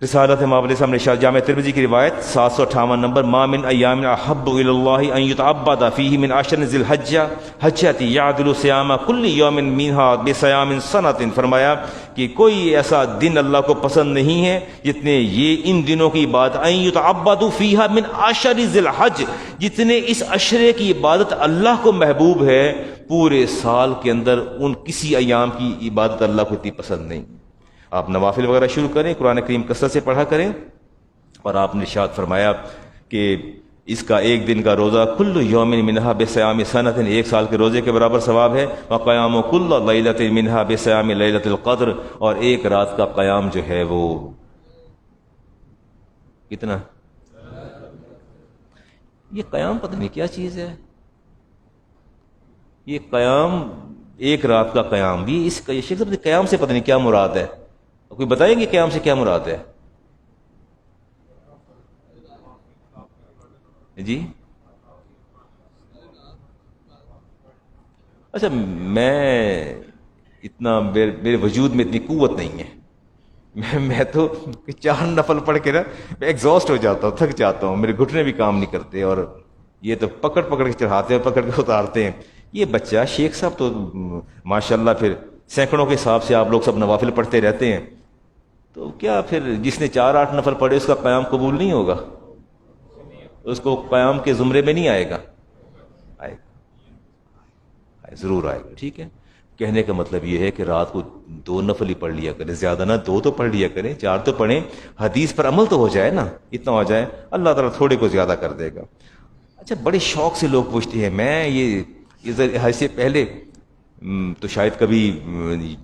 رسالت ماب علیہ السلام نے ارشاد، جامع ترمذی کی روایت 758 نمبر، ما من ایام احب الی اللہ ان یتعبد فیہ من عشر ذی الحجہ حجۃ یعدل صیام کل یوم منها بصیام سنۃ، فرمایا کہ کوئی ایسا دن اللہ کو پسند نہیں ہے جتنے یہ ان دنوں کی عبادت، ان یتعبد فیہ من عشر ذی الحج، جتنے اس عشرے کی عبادت اللہ کو محبوب ہے، پورے سال کے اندر ان کسی ایام کی عبادت اللہ کو اتنی پسند نہیں۔ آپ نوافل وغیرہ شروع کریں، قرآن کریم کثرت سے پڑھا کریں، اور آپ نے ارشاد فرمایا کہ اس کا ایک دن کا روزہ کل یوم منہا بصیام سنۃ، ایک سال کے روزے کے برابر ثواب ہے۔ وقیام کل لیلۃ منہا بصیام لیلۃ القدر، اور ایک رات کا قیام جو ہے وہ کتنا، یہ قیام پتہ نہیں کیا چیز ہے، یہ قیام ایک رات کا قیام بھی اس کا شیخ صاحب قیام سے پتہ نہیں کیا مراد ہے، کوئی بتائیں گے قیام سے کیا مراد ہے؟ جی اچھا، میں اتنا میرے وجود میں اتنی قوت نہیں ہے، میں تو 4 نفل پڑھ کے نا میں ایگزاسٹ ہو جاتا ہوں، تھک جاتا ہوں، میرے گھٹنے بھی کام نہیں کرتے، اور یہ تو پکڑ پکڑ کے چڑھاتے ہیں، پکڑ کے اتارتے ہیں۔ یہ بچہ شیخ صاحب تو ماشاءاللہ پھر سینکڑوں کے حساب سے آپ لوگ سب نوافل پڑھتے رہتے ہیں، تو کیا پھر جس نے 4-8 نفل پڑھے اس کا قیام قبول نہیں ہوگا؟ اس کو قیام کے زمرے میں نہیں آئے گا؟ آئے گا، ضرور آئے گا، ٹھیک ہے۔ کہنے کا مطلب یہ ہے کہ رات کو 2 نفل ہی پڑھ لیا کریں، زیادہ نہ 2 تو پڑھ لیا کریں، 4 تو پڑھیں، حدیث پر عمل تو ہو جائے نا، اتنا ہو جائے، اللہ تعالیٰ تھوڑے کو زیادہ کر دے گا۔ اچھا، بڑے شوق سے لوگ پوچھتے ہیں، میں یہ سے پہلے تو شاید کبھی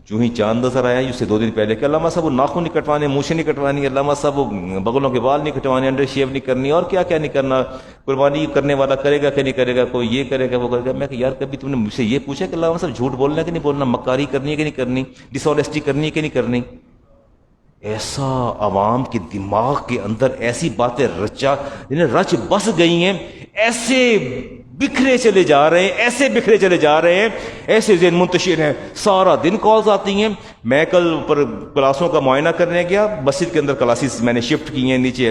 جو ہی چاند نظر آیا اس سے 2 دن پہلے کہ علامہ صاحب وہ ناخن نہیں کٹوانے، مونچھیں نہیں کٹوانی، علامہ صاحب وہ بغلوں کے بال نہیں کٹوانے، انڈر شیو نہیں کرنی، اور کیا کیا نہیں کرنا، قربانی کرنے والا کرے گا کہ نہیں کرے گا، کوئی یہ کرے گا وہ کرے گا۔ میں کہ یار کبھی تم نے مجھ سے یہ پوچھا کہ علامہ صاحب جھوٹ بولنا ہے کہ نہیں بولنا، مکاری کرنی ہے کہ نہیں کرنی، ڈس آنیسٹی کرنی ہے کہ نہیں کرنی؟ ایسا عوام کے دماغ کے اندر ایسی باتیں رچ بس گئی ہیں، ایسے بکھرے چلے جا رہے ہیں، ایسے بکھرے چلے جا رہے ہیں، ایسے ذہن منتشر ہیں، سارا دن کالز آتی ہیں۔ میں کل پر کلاسوں کا معائنہ کرنے گیا، مسجد کے اندر کلاسز میں نے شفٹ کی ہیں نیچے،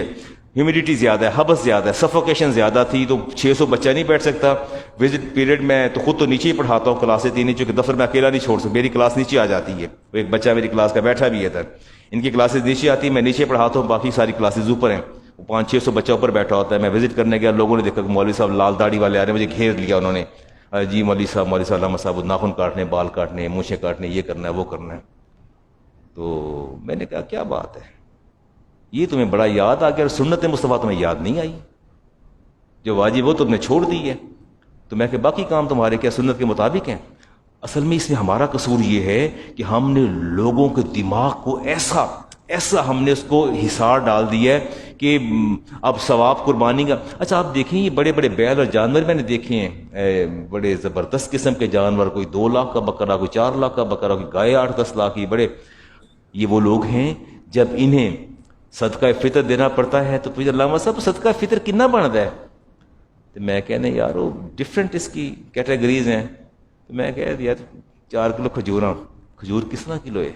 ہیومیڈیٹی زیادہ ہے، حبس زیادہ ہے، سفوکیشن زیادہ تھی، تو 600 بچہ نہیں بیٹھ سکتا۔ وزٹ پیریڈ میں تو خود تو نیچے ہی پڑھاتا ہوں کلاسیں 3 چونکہ دفتر میں اکیلا نہیں چھوڑ سکتا، میری کلاس نیچے آ جاتی ہے، وہ ایک بچہ میری کلاس کا بیٹھا بھی ہے ادھر، ان کی کلاسز نیچے آتی ہے، میں نیچے پڑھاتا ہوں، باقی ساری کلاسز اوپر ہیں، 500-600 بچہ اوپر بیٹھا ہوتا ہے۔ میں وزٹ کرنے گیا، لوگوں نے دیکھا کہ مولوی صاحب لال داڑھی والے آ رہے ہیں، مجھے گھیر لیا انہوں نے، جی مولوی صاحب علامہ صاحب ناخن کاٹنے، بال کاٹنے، مونچھیں کاٹنے، یہ کرنا ہے وہ کرنا ہے۔ تو میں نے کہا کیا بات ہے، یہ تمہیں بڑا یاد آ گیا، اور سنت مصطفیٰ تمہیں یاد نہیں آئی، جو واجب وہ تم نے چھوڑ دی ہے۔ تو میں کہ باقی کام تمہارے کیا سنت کے مطابق ہیں؟ اصل میں اس میں ہمارا قصور یہ ہے کہ ہم نے لوگوں کے دماغ کو ایسا ہم نے اس کو حصار ڈال دیا ہے کہ اب ثواب قربانی کا۔ اچھا آپ دیکھیں یہ بڑے بڑے بیل اور جانور میں نے دیکھے ہیں، بڑے زبردست قسم کے جانور، کوئی 2 لاکھ کا بکرا، کوئی 4 لاکھ کا بکرا، کوئی گائے 8-10 لاکھ کی، بڑے یہ وہ لوگ ہیں جب انہیں صدقہ فطر دینا پڑتا ہے تو پھر علامہ صاحب صدقہ فطر کتنا بنتا ہے؟ تو میں کہنے یار وہ ڈفرینٹ اس کی کیٹیگریز ہیں، تو میں کہہ یار 4 کلو کھجور کس طرح کلو ہے؟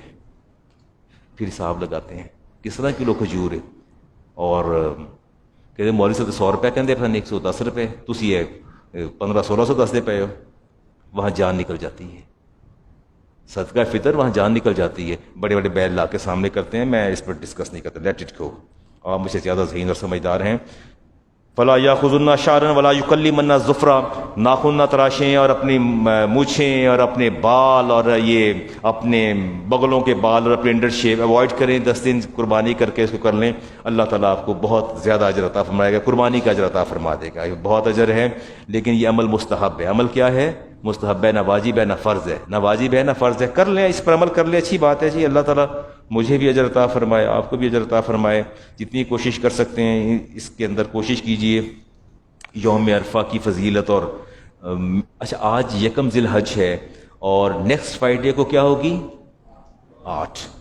پھر حساب لگاتے ہیں کس طرح کلو کھجور ہے، اور کہتے مولوی صاحب 100 روپے کہتے پھر 110 روپے، تسی یہ 1500-1600 دستے پے ہو، وہاں جان نکل جاتی ہے، صدقہ فطر وہاں جان نکل جاتی ہے۔ بڑے بڑے بیل لا کے سامنے کرتے ہیں، میں اس پر ڈسکس نہیں کرتا، لیٹ اٹ گو، آپ مجھ سے زیادہ ذہین اور سمجھدار ہیں۔ فلا یاخذن شعرا ولا یکلمن ظفرا، ناخن نہ تراشیں اور اپنی مونچھیں اور اپنے بال اور یہ اپنے بغلوں کے بال اور اپنے انڈر شیپ اوائڈ کریں، 10 دن قربانی کر کے اس کو کر لیں، اللہ تعالیٰ آپ کو بہت زیادہ اجر عطا فرمائے گا، قربانی کا اجر عطا فرما دے گا، بہت اجر ہے۔ لیکن یہ عمل مستحب ہے، عمل کیا ہے؟ مستحب ہے، نہ واجب ہے نہ فرض ہے، نہ واجب ہے نہ فرض ہے، کر لیں، اس پر عمل کر لیں، اچھی بات ہے جی، اللہ تعالیٰ مجھے بھی اجر عطا فرمائے، آپ کو بھی اجر عطا فرمائے، جتنی کوشش کر سکتے ہیں اس کے اندر کوشش کیجئے۔ یوم عرفہ کی فضیلت، اور اچھا آج 1 ذی الحج ہے اور نیکسٹ فرائیڈے کو کیا ہوگی؟ 8۔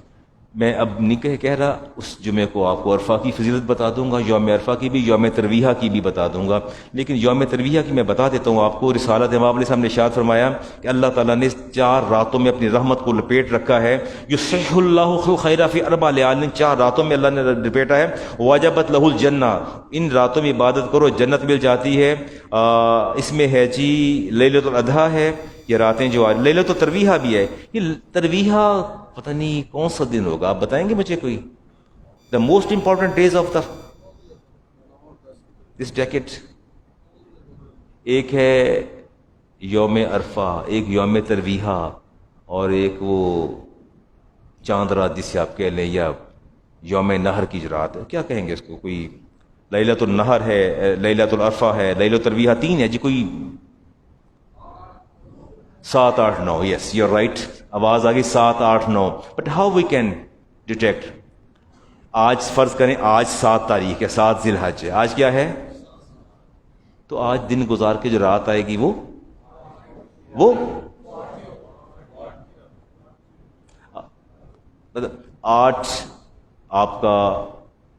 میں اب نہیں کہہ رہا، اس جمعے کو آپ کو عرفہ کی فضیلت بتا دوں گا، یوم عرفہ کی بھی، یوم ترویہ کی بھی بتا دوں گا، لیکن یوم ترویہ کی میں بتا دیتا ہوں آپ کو۔ رسالت امام علیہ السلام نے ارشاد فرمایا کہ اللہ تعالیٰ نے 4 راتوں میں اپنی رحمت کو لپیٹ رکھا ہے، یصح اللہ الخیر فی 4 لیال، 4 راتوں میں اللہ نے لپیٹا ہے، وجبت لہ الجنہ، ان راتوں میں عبادت کرو جنت مل جاتی ہے۔ اس میں ہے جی لیلۃ الاضحیٰ ہے، یہ راتیں جو آج لیلۃ الترویہ بھی ہے، یہ ترویہ پتہ نہیں کون سا دن ہوگا، آپ بتائیں گے مجھے کوئی؟ The most important days of the this decade, ایک ہے یوم عرفہ، ایک یوم ترویہ، اور ایک وہ چاند رات جسے آپ کہہ لیں، یا یوم نہر کی جو رات ہے، کیا کہیں گے اس کو؟ کوئی لیلۃ النہر ہے، لیلۃ العرفہ ہے، لیلۃ الترویہ، 3 ہے جی، کوئی 7 8 9، یس یو آر رائٹ، آواز آ گئی 7 8 9۔ But how we can detect? آج فرض کریں آج 7 تاریخ ہے، 7 ذی الحج ہے، آج کیا ہے؟ تو آج دن گزار کے جو رات آئے گی وہ مطلب 8 آپ کا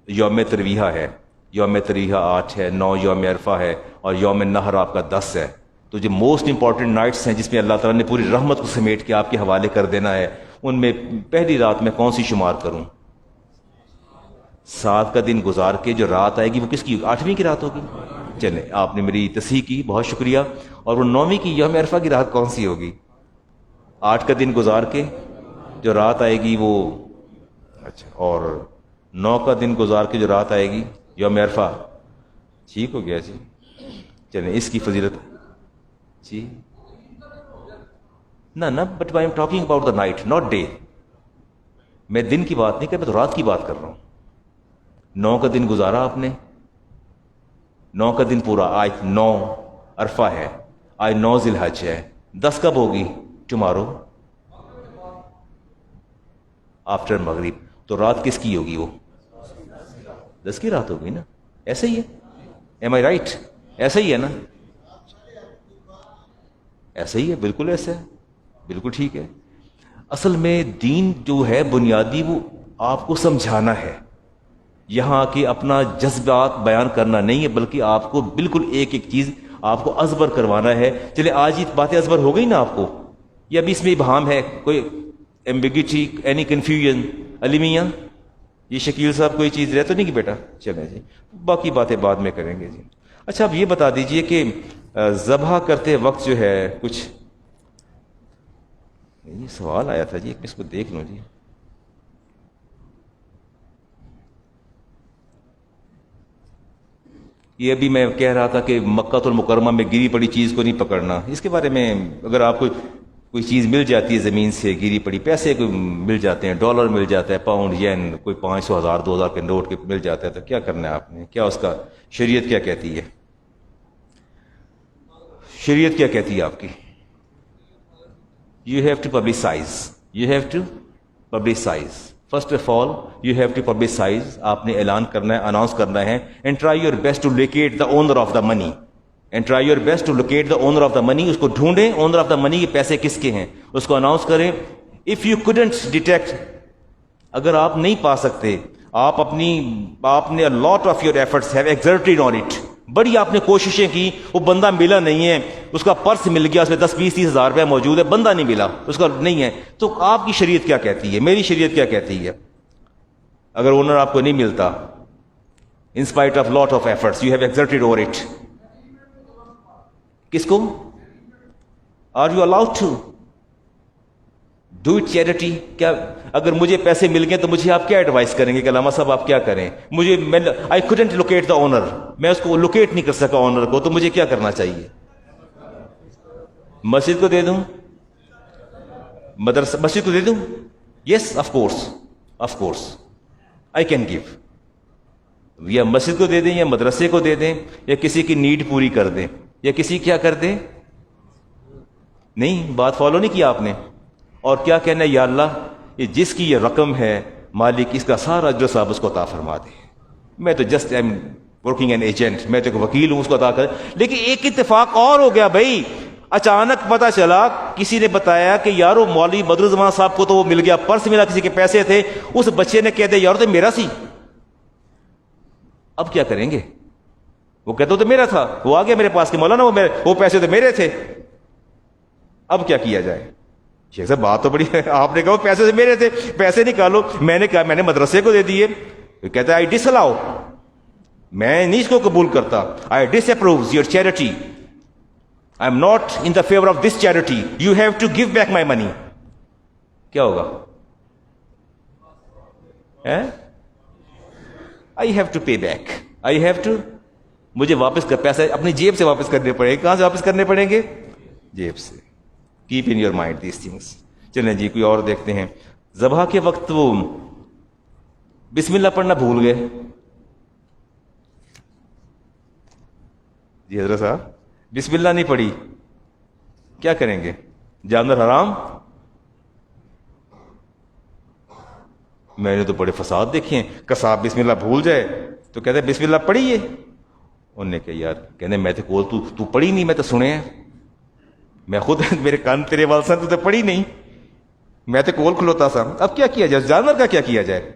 یوم ترویہ ہے، یوم ترویہ 8 ہے، 9 یوم عرفہ ہے، اور یوم نحر آپ کا 10 ہے. تو جو موسٹ امپورٹنٹ نائٹس ہیں جس میں اللہ تعالیٰ نے پوری رحمت کو سمیٹ کے آپ کے حوالے کر دینا ہے، ان میں پہلی رات میں کون سی شمار کروں؟ 7 کا دن گزار کے جو رات آئے گی وہ کس کی؟ 8ویں کی رات ہوگی. چلیں آپ نے میری تصحیح کی، بہت شکریہ. اور وہ 9ویں کی یوم عرفہ کی رات کون سی ہوگی؟ 8 کا دن گزار کے جو رات آئے گی وہ، اچھا، اور 9 کا دن گزار کے جو رات آئے گی یوم عرفہ. ٹھیک ہو گیا جی. چلیں اس کی فضیلت جی نہ but I am talking about the night not day. میں دن کی بات نہیں کر، میں تو رات کی بات کر رہا ہوں. 9 کا دن گزارا آپ نے، 9 کا دن پورا، آج 9 عرفہ ہے، آج 9 ذی الحج ہے. 10 کب ہوگی؟ ٹمارو آفٹر مغرب. تو رات کس کی ہوگی؟ وہ 10 کی رات ہوگی نا. ایسا ہی ہے، ایم آئی رائٹ؟ ایسا ہی ہے نا؟ ایسا ہی ہے، بالکل ایسا ہے، بالکل ٹھیک ہے. اصل میں دین جو ہے بنیادی وہ آپ کو سمجھانا ہے، یہاں کہ اپنا جذبات بیان کرنا نہیں ہے، بلکہ آپ کو بالکل ایک ایک چیز آپ کو ازبر کروانا ہے. چلے آج یہ باتیں ازبر ہو گئی نا آپ کو، یا ابھی اس میں ابہام ہے، کوئی ambiguity, any confusion? Ali Miyan یہ شکیل صاحب کوئی چیز رہ تو نہیں کہ بیٹا؟ چلیں جی باقی باتیں بعد میں کریں گے جی. اچھا اب یہ بتا دیجئے کہ ذبح کرتے وقت جو ہے کچھ، یہ سوال آیا تھا جی، اس کو دیکھ لوں جی. یہ ابھی میں کہہ رہا تھا کہ مکہ المکرمہ میں گری پڑی چیز کو نہیں پکڑنا. اس کے بارے میں اگر آپ کو کوئی چیز مل جاتی ہے زمین سے گری پڑی، پیسے کوئی مل جاتے ہیں، ڈالر مل جاتا ہے، پاؤنڈ، ین، کوئی 500، 1000، 2000 کے نوٹ کے مل جاتا ہے، تو کیا کرنا ہے آپ نے؟ کیا اس کا شریعت کیا کہتی ہے؟ شریعت کیا کہتی ہے آپ کی؟ You have to publicize, you have to publicize. First of all you have to publicize. آپ نے اعلان کرنا ہے، اناؤنس کرنا ہے. And try your best to locate the owner of the money. And try your best to locate the owner of the money. اس کو ڈھونڈیں، اونر آف دا منی کے پیسے کس کے ہیں، اس کو اناؤنس کریں. اف یو couldn't ڈیٹیکٹ، اگر آپ نہیں پا سکتے، آپ نے lot of your efforts have exerted on it, بڑی آپ نے کوششیں کی، وہ بندہ ملا نہیں ہے، اس کا پرس مل گیا، اس میں 10-20-30 ہزار روپے موجود ہے، بندہ نہیں ملا، اس کا نہیں ہے. تو آپ کی شریعت کیا کہتی ہے؟ میری شریعت کیا کہتی ہے؟ اگر اونر آپ کو نہیں ملتا، in spite of lot of efforts you have exerted over it, کس کو؟ Are you allowed to do it charity? کیا اگر مجھے پیسے مل گئے تو مجھے آپ کیا ایڈوائز کریں گے کہ علامہ صاحب آپ کیا کریں؟ آئی couldn't locate the owner، میں اس کو لوکیٹ نہیں کر سکا اونر کو، تو مجھے کیا کرنا چاہیے؟ مسجد کو دے دوں؟ مدرسہ مسجد کو دے دوں؟ Yes of course I can give. یا مسجد کو دے دیں، یا مدرسے کو دے دیں، یا کسی کی نیڈ پوری کر دیں، یا کسی کیا کر دیں؟ نہیں، بات فالو نہیں کیا آپ نے. اور کیا کہنا ہے؟ یا اللہ یہ جس کی یہ رقم ہے مالک، اس کا سارا اجر ثواب اس کو عطا فرما دے. میں تو just am working an agent, میں تو ایک وکیل ہوں، اس کو عطا کر. لیکن ایک اتفاق اور ہو گیا بھائی، اچانک پتا چلا، کسی نے بتایا کہ یارو مولوی بدرالزمان صاحب کو تو وہ مل گیا، پرس ملا، کسی کے پیسے تھے، اس بچے نے کہہ دیا یار تو میرا سی. اب کیا کریں گے؟ وہ کہتا تو میرا تھا، وہ آ گیا میرے پاس کہ مولانا وہ پیسے تو میرے تھے. اب کیا کیا جائے؟ شیخ صاحب بات تو بڑی ہے، آپ نے کہا وہ پیسے سے میرے تھے، پیسے نکالو. میں نے کہا میں نے مدرسے کو دے دیے. کہتا ہے آئی ڈس الاؤ، میں نہیں اس کو قبول کرتا. I disapproves your charity, I am not in the favour of this charity, you have to give back my money. کیا ہوگا؟ I have to pay back, I have to, مجھے واپس کر، پیسے اپنی جیب سے واپس کرنے پڑیں گے. کہاں سے واپس کرنے پڑیں گے؟ جیب سے. Cap in your mind these things. چلیں جی کوئی اور دیکھتے ہیں. ذبح کے وقت وہ بسم اللہ پڑھنا بھول گئے. جی حضرت صاحب بسم اللہ نہیں پڑھی، کیا کریں گے؟ جانور حرام؟ میں نے تو بڑے فساد دیکھے ہیں، قصاب بسم اللہ بھول جائے تو کہتے ہیں بسم اللہ پڑھیے. انہوں نے کہا یار، کہنے میں تو کول تو پڑھی نہیں، میں تو سنے ہیں، میں خود میرے کان تیرے والد صاحب تو پڑھی نہیں. میں تو کول کھلوتا تھا. اب کیا کیا جائے, جانور کا کیا کیا جائے؟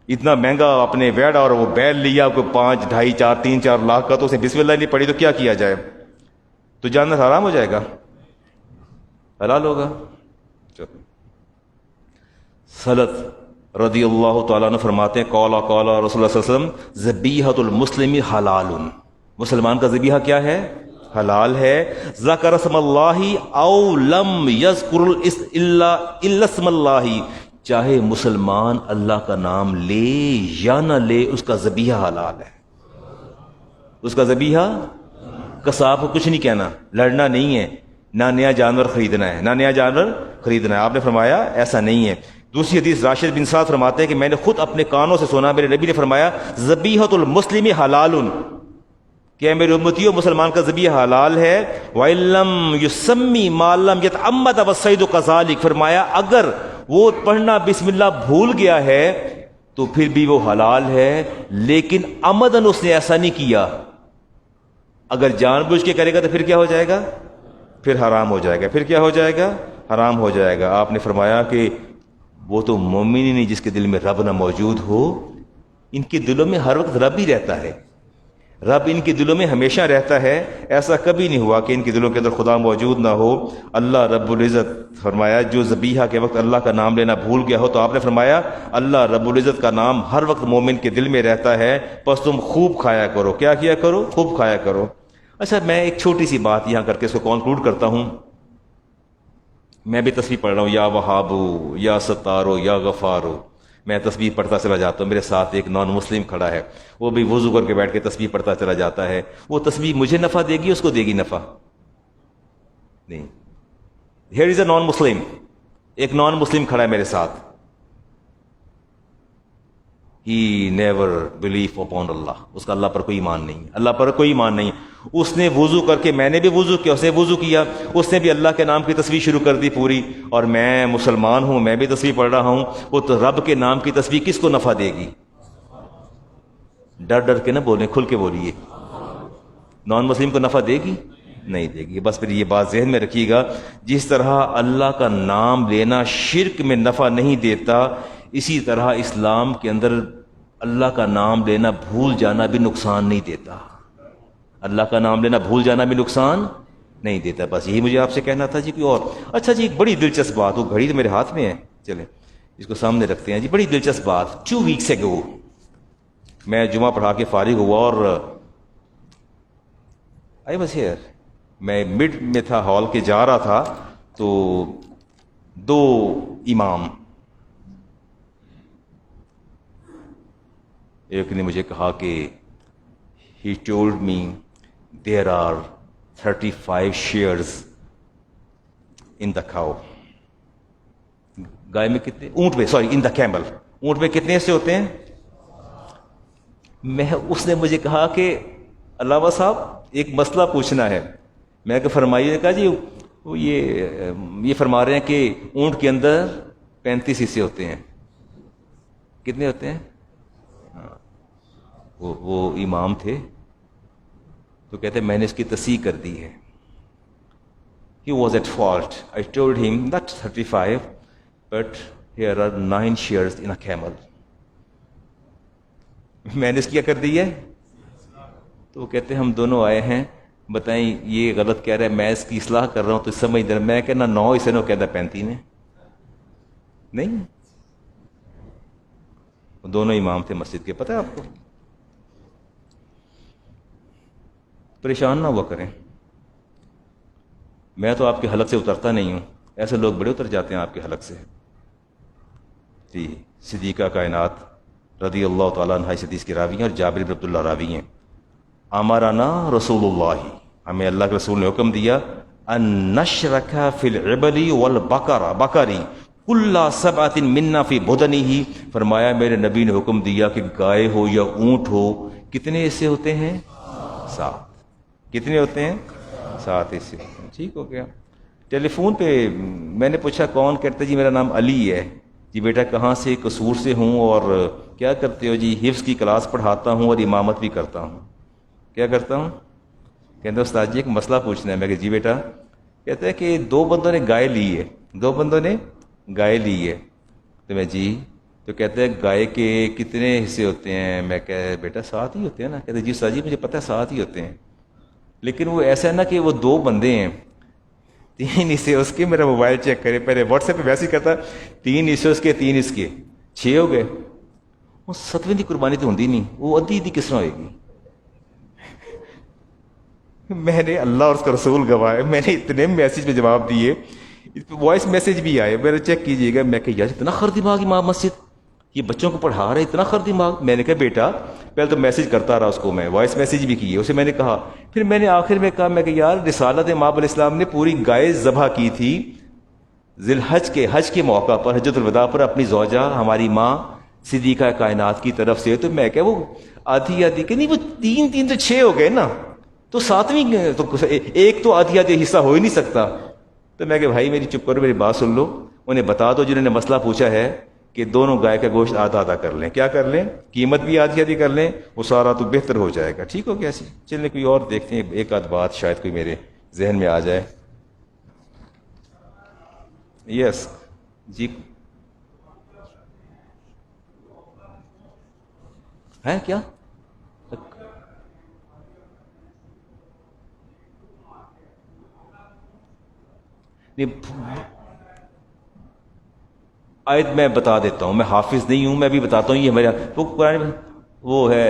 اتنا مہنگا اپنے ویڑا اور وہ بیل لیا کوئی 5 2.5 4 3 4 لاکھ کا, تو اسے بسم اللہ نہیں پڑی تو کیا کیا جائے؟ تو جانور حرام ہو جائے گا حلال ہوگا؟ سلط رضی اللہ تعالیٰ عنہ فرماتے ہیں قال رسول اللہ صلی اللہ علیہ وسلم ذبیحۃ المسلم حلال, مسلمان کا ذبیحہ کیا ہے؟ حلال ہے. ذکر اسم اللہ او لم یذکر الا اسم اللہ, چاہے مسلمان اللہ کا نام لے یا نہ لے اس کا ذبیحہ حلال ہے. اس کا ذبیحہ, قصاب کو کچھ نہیں کہنا, لڑنا نہیں ہے, نہ نیا جانور خریدنا ہے, نہ نیا جانور خریدنا ہے. آپ نے فرمایا ایسا نہیں ہے. دوسری حدیث راشد بن سعد فرماتے ہیں کہ میں نے خود اپنے کانوں سے سنا, میرے نبی نے فرمایا ذبیحۃ المسلم حلال, کہ میرے امتیوں مسلمان کا ذبیحہ حلال ہے. وَإِلَّمْ يُسَمِّ مَا لَمْ يَتَعَمَّدْ وَالصَّيْدُ كَذَلِكَ, فرمایا اگر وہ پڑھنا بسم اللہ بھول گیا ہے تو پھر بھی وہ حلال ہے, لیکن عمدن اس نے ایسا نہیں کیا. اگر جان بوجھ کے کرے گا تو پھر کیا ہو جائے گا؟ پھر حرام ہو جائے گا. پھر کیا ہو جائے گا؟ حرام ہو جائے گا. آپ نے فرمایا کہ وہ تو مومن ہی نہیں جس کے دل میں رب نہ موجود ہو. ان کے دلوں میں ہر وقت رب ہی رہتا ہے, رب ان کے دلوں میں ہمیشہ رہتا ہے. ایسا کبھی نہیں ہوا کہ ان کے دلوں کے اندر خدا موجود نہ ہو. اللہ رب العزت فرمایا جو ذبیحہ کے وقت اللہ کا نام لینا بھول گیا ہو, تو آپ نے فرمایا اللہ رب العزت کا نام ہر وقت مومن کے دل میں رہتا ہے, بس تم خوب کھایا کرو. کیا کیا کرو؟ خوب کھایا کرو. اچھا, میں ایک چھوٹی سی بات یہاں کر کے اس کو کنکلوڈ کرتا ہوں. میں بھی تسبیح پڑھ رہا ہوں, یا وہابو یا ستارو یا غفارو, میں تسبیح پڑھتا چلا جاتا ہوں. میرے ساتھ ایک نان مسلم کھڑا ہے, وہ بھی وضو کر کے بیٹھ کے تسبیح پڑھتا چلا جاتا ہے. وہ تسبیح مجھے نفع دے گی, اس کو دے گی نفع نہیں. ہیئر از اے نان مسلم, ایک نان مسلم کھڑا ہے میرے ساتھ. ہی نیور بلیو اپون اللہ, اس کا اللہ پر کوئی ایمان نہیں, اللہ پر کوئی ایمان نہیں. اس نے وضو کر کے, میں نے بھی وضو کیا, اس نے وضو کیا, اس نے بھی اللہ کے نام کی تسبیح شروع کر دی پوری, اور میں مسلمان ہوں, میں بھی تسبیح پڑھ رہا ہوں. وہ تو رب کے نام کی تسبیح کس کو نفع دے گی؟ ڈر ڈر کے نہ بولیں, کھل کے بولیے. نان مسلم کو نفع دے گی؟ نہیں دے گی. بس پھر یہ بات ذہن میں رکھیے گا, جس طرح اللہ کا نام لینا شرک میں نفع نہیں دیتا, اسی طرح اسلام کے اندر اللہ کا نام لینا بھول جانا بھی نقصان نہیں دیتا. اللہ کا نام لینا بھول جانا بھی نقصان نہیں دیتا. بس یہی مجھے آپ سے کہنا تھا جی. کوئی اور؟ اچھا جی, ایک بڑی دلچسپ بات, وہ گھڑی تو میرے ہاتھ میں ہے, چلیں اس کو سامنے رکھتے ہیں جی. بڑی دلچسپ بات, 2 weeks ago میں جمعہ پڑھا کے فارغ ہوا, اور آئی واز ہیئر, میں مڈ میں تھا, ہال کے جا رہا تھا, تو 2 امام, ایک نے مجھے کہا کہ he told me there are 35 shares in the cow. گائے میں کتنے, اونٹ میں, سوری, in the camel, اونٹ میں کتنے حصے ہوتے ہیں؟ اس نے مجھے کہا کہ علامہ صاحب ایک مسئلہ پوچھنا ہے. میں کہ فرمائیے. کہا جی وہ یہ فرما رہے ہیں کہ اونٹ کے اندر 35 حصے ہوتے ہیں. کتنے ہوتے ہیں؟ وہ امام تھے, تو کہتے ہیں میں نے اس کی تصحیح کر دی ہے. He was at fault. I told him not 35, but here are 9 shares in a camel. میں نے اس کیا کر دی ہے. تو وہ کہتے ہیں ہم دونوں آئے ہیں, بتائیں یہ غلط کہہ رہا ہے, میں اس کی اصلاح کر رہا ہوں, تو سمجھ دے. میں کہنا 9 اسے نو کہتا 35 نے. نہیں, وہ دونوں امام تھے مسجد کے, پتہ ہے آپ کو. پریشان نہ ہوا کریں, میں تو آپ کے حلق سے اترتا نہیں ہوں, ایسے لوگ بڑے اتر جاتے ہیں آپ کے حلق سے. جی, صدیقہ کائنات رضی اللہ تعالیٰ عنہ اس حدیث کی راوی ہیں, اور جابر بن عبداللہ راوی ہیں. امرنا رسول اللہ, ہمیں اللہ کے رسول نے حکم دیا, ان نشرک فی العبل والبقر, بکری کل 7 منا فی بدنہ. فرمایا میرے نبی نے حکم دیا کہ گائے ہو یا اونٹ ہو, کتنے حصے ہوتے ہیں؟ 7. کتنے ہوتے ہیں؟ 7 حصے ہوتے ہیں. ٹھیک ہو گیا. ٹیلی فون پہ میں نے پوچھا کون, کہتے جی میرا نام علی ہے. جی بیٹا کہاں سے؟ قصور سے ہوں. اور کیا کرتے ہو؟ جی حفظ کی کلاس پڑھاتا ہوں اور امامت بھی کرتا ہوں. کیا کرتا ہوں؟ کہتے استاد جی ایک مسئلہ پوچھنا ہے. میں کہ جی بیٹا. کہتے ہیں کہ 2 بندوں نے گائے لی ہے, 2 بندوں نے گائے لی ہے. تو میں جی، تو کہتے ہیں گائے کے کتنے حصے ہوتے ہیں؟ میں کہا بیٹا 7 ہی ہوتے ہیں نا. کہتے جی سر جی مجھے پتہ ہے 7 ہی ہوتے ہیں، لیکن وہ ایسا ہے نا کہ وہ 2 بندے ہیں، 3 حصے اس کے. میرا موبائل چیک کرے پہلے، واٹس ایپ پہ ویسے ہی کرتا 3 حصے اس کے 3 اس کے 6 ہو گئے. وہ 7ویں کی قربانی تو ہوتی نہیں، وہ ادھی کس طرح ہوئے گی؟ میں نے اللہ اور اس کا رسول گواہ ہے، میں نے اتنے میسج پہ جواب دیے، وائس میسج بھی آئے، میرا چیک کیجئے گا. میں کہ یار اتنا خر دماغ امام مسجد، یہ بچوں کو پڑھا رہا ہے، اتنا خر دماغ. میں نے کہا بیٹا پہلے تو میسج کرتا رہا اس کو، میں وائس میسج بھی کیے اسے. میں نے کہا، پھر میں نے آخر میں کہا، میں کہ یار رسالت امام علیہ السلام نے پوری گائے ذبح کی تھی ذی الحج کے حج کے موقع پر، حجۃ الوداع پر، اپنی زوجہ ہماری ماں صدیقہ کائنات کی طرف سے. تو میں کہ وہ آدھی آدھی کہ نہیں، وہ 3 تو 6 ہو گئے نا، تو 7ویں تو ایک تو آدھی آدھی حصہ ہو ہی نہیں سکتا. تو میں کہ بھائی میری چپ کرو، میری بات سن لو، انہیں بتا دو جنہوں نے مسئلہ پوچھا ہے کہ دونوں گائے کا گوشت آدھا آدھا کر لیں. کیا کر لیں؟ قیمت بھی آدھی آدھی کر لیں، وہ سارا تو بہتر ہو جائے گا. ٹھیک ہو گیا سی؟ چلیں کوئی اور دیکھتے ہیں، ایک آدھ بات شاید کوئی میرے ذہن میں آ جائے. یس جی، ہے کیا؟ آیت میں بتا دیتا ہوں، میں حافظ نہیں ہوں، میں بھی بتاتا ہوں. یہ میرا وہ قرآن میں وہ ہے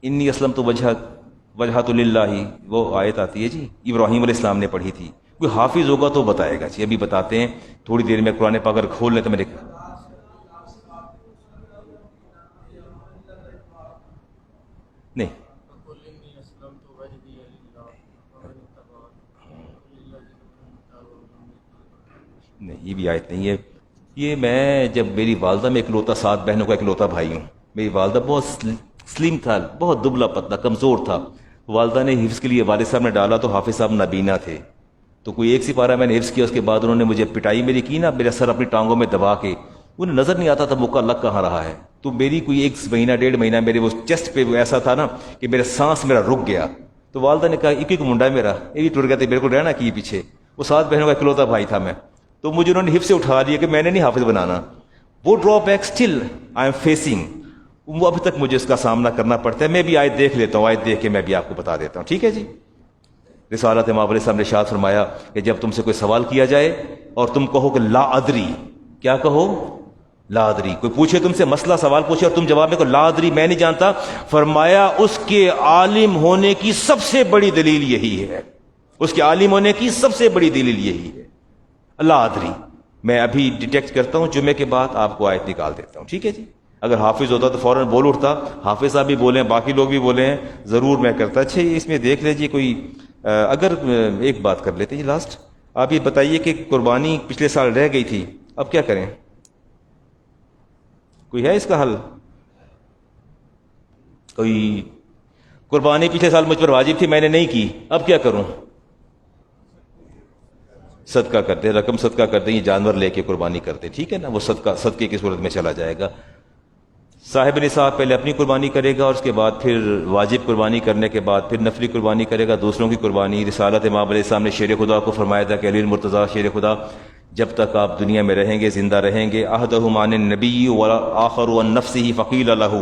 انی اسلمت وجہت للہ، وہ آیت آتی ہے جی، ابراہیم علیہ السلام نے پڑھی تھی. کوئی حافظ ہوگا تو بتائے گا جی. ابھی بتاتے ہیں تھوڑی دیر میں. قرآن پاک اگر کھول لیں تو میرے نہیں نہیں، یہ بھی آیت نہیں ہے. یہ میں جب میری والدہ میں اکلوتا 7 بہنوں کا اکلوتا بھائی ہوں. میری والدہ بہت سلیم تھا، بہت دبلا پتلا کمزور تھا. والدہ نے حفظ کے لیے والد صاحب نے ڈالا تو حافظ صاحب نابینا تھے. تو کوئی ایک سپارہ میں نے حفظ کیا، اس کے بعد انہوں نے مجھے پٹائی میری کی نا، میرا سر اپنی ٹانگوں میں دبا کے. انہیں نظر نہیں آتا تھا موقع لگ کہاں رہا ہے. تو میری کوئی 1 مہینہ 1.5 مہینہ میرے وہ چیسٹ پہ ایسا تھا نا کہ میرا سانس میرا رک گیا. تو والدہ نے کہا ایک منڈا ہے میرا، یہ بھی ٹر گیا تھا، میرے کو رہنا کی پیچھے. وہ 7 بہنوں کا اکلوتا بھائی تھا میں. تو مجھے انہوں نے حفظ سے اٹھا لیا کہ میں نے نہیں حافظ بنانا. وہ drawback still I am facing, وہ ابھی تک مجھے اس کا سامنا کرنا پڑتا ہے. میں بھی آیت دیکھ لیتا ہوں، آیت دیکھ کے میں بھی آپ کو بتا دیتا ہوں. ٹھیک ہے جی؟ رسالت امام علیہ السلام نے ارشاد فرمایا کہ جب تم سے کوئی سوال کیا جائے اور تم کہو کہ لا ادری، کیا کہو؟ لا ادری. کوئی پوچھے تم سے مسئلہ سوال پوچھے اور تم جواب میں کہو لا ادری میں نہیں جانتا، فرمایا اس کے عالم ہونے کی سب سے بڑی دلیل یہی ہے. اس کے عالم ہونے کی سب سے بڑی دلیل یہی ہے، لا ادری. میں ابھی ڈیٹیکٹ کرتا ہوں، جمعے کے بعد آپ کو آیت نکال دیتا ہوں. ٹھیک ہے جی؟ اگر حافظ ہوتا تو فوراً بول اٹھتا. حافظ صاحب بھی بولیں، باقی لوگ بھی بولیں، ضرور میں کرتا. اچھا اس میں دیکھ لیجیے کوئی اگر ایک بات کر لیتے جی لاسٹ. آپ یہ بتائیے کہ قربانی پچھلے سال رہ گئی تھی، اب کیا کریں؟ کوئی ہے اس کا حل؟ کوئی قربانی پچھلے سال مجھ پر واجب تھی، میں نے نہیں کی، اب کیا کروں؟ صدقہ کرتے، رقم صدقہ کرتے، یہ جانور لے کے قربانی کرتے. ٹھیک ہے نا؟ وہ صدقے کی صورت میں چلا جائے گا. صاحب نصاب پہلے اپنی قربانی کرے گا اور اس کے بعد پھر واجب قربانی کرنے کے بعد پھر نفلی قربانی کرے گا، دوسروں کی قربانی. رسالت امام علیہ السلام نے شیر خدا کو فرمایا تھا کہ علی المرتضیٰ شیر خدا، جب تک آپ دنیا میں رہیں گے، زندہ رہیں گے، عہدہم عن النبی والآخر عن نفسہ فقیل لہ.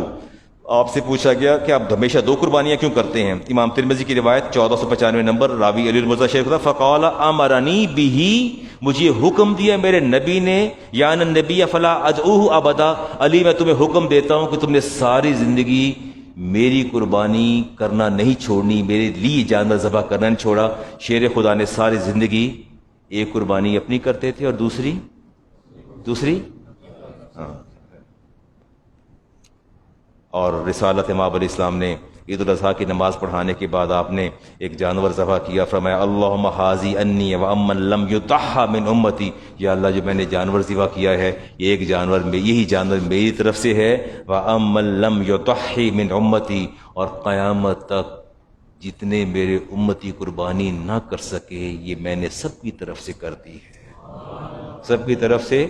آپ سے پوچھا گیا کہ آپ ہمیشہ 2 قربانیاں کیوں کرتے ہیں؟ امام ترمذی کی روایت 1495 نمبر، راوی علی المرتضیٰ شیر خدا، فقال امرنی بہ، مجھے حکم دیا میرے نبی نے، یعنی النبی فلا ادعوہ ابدا، علی میں تمہیں حکم دیتا ہوں کہ تم نے ساری زندگی میری قربانی کرنا نہیں چھوڑنی، میرے لیے جانور ذبح کرنا نہیں چھوڑا. شیر خدا نے ساری زندگی ایک قربانی اپنی کرتے تھے اور دوسری ہاں. اور رسالت امام علیہ السلام نے عید الاضحیٰ کی نماز پڑھانے کے بعد آپ نے ایک جانور ذبح کیا، فرمایا اللہم حاذی انی وامن لم یضحى من امتی، یا اللہ جو میں نے جانور ذبح کیا ہے یہ ایک جانور میں، یہی جانور میری طرف سے ہے، وامن لم یضحى من امتی، اور قیامت تک جتنے میرے امتی قربانی نہ کر سکے یہ میں نے سب کی طرف سے کر دی ہے. سب کی طرف سے.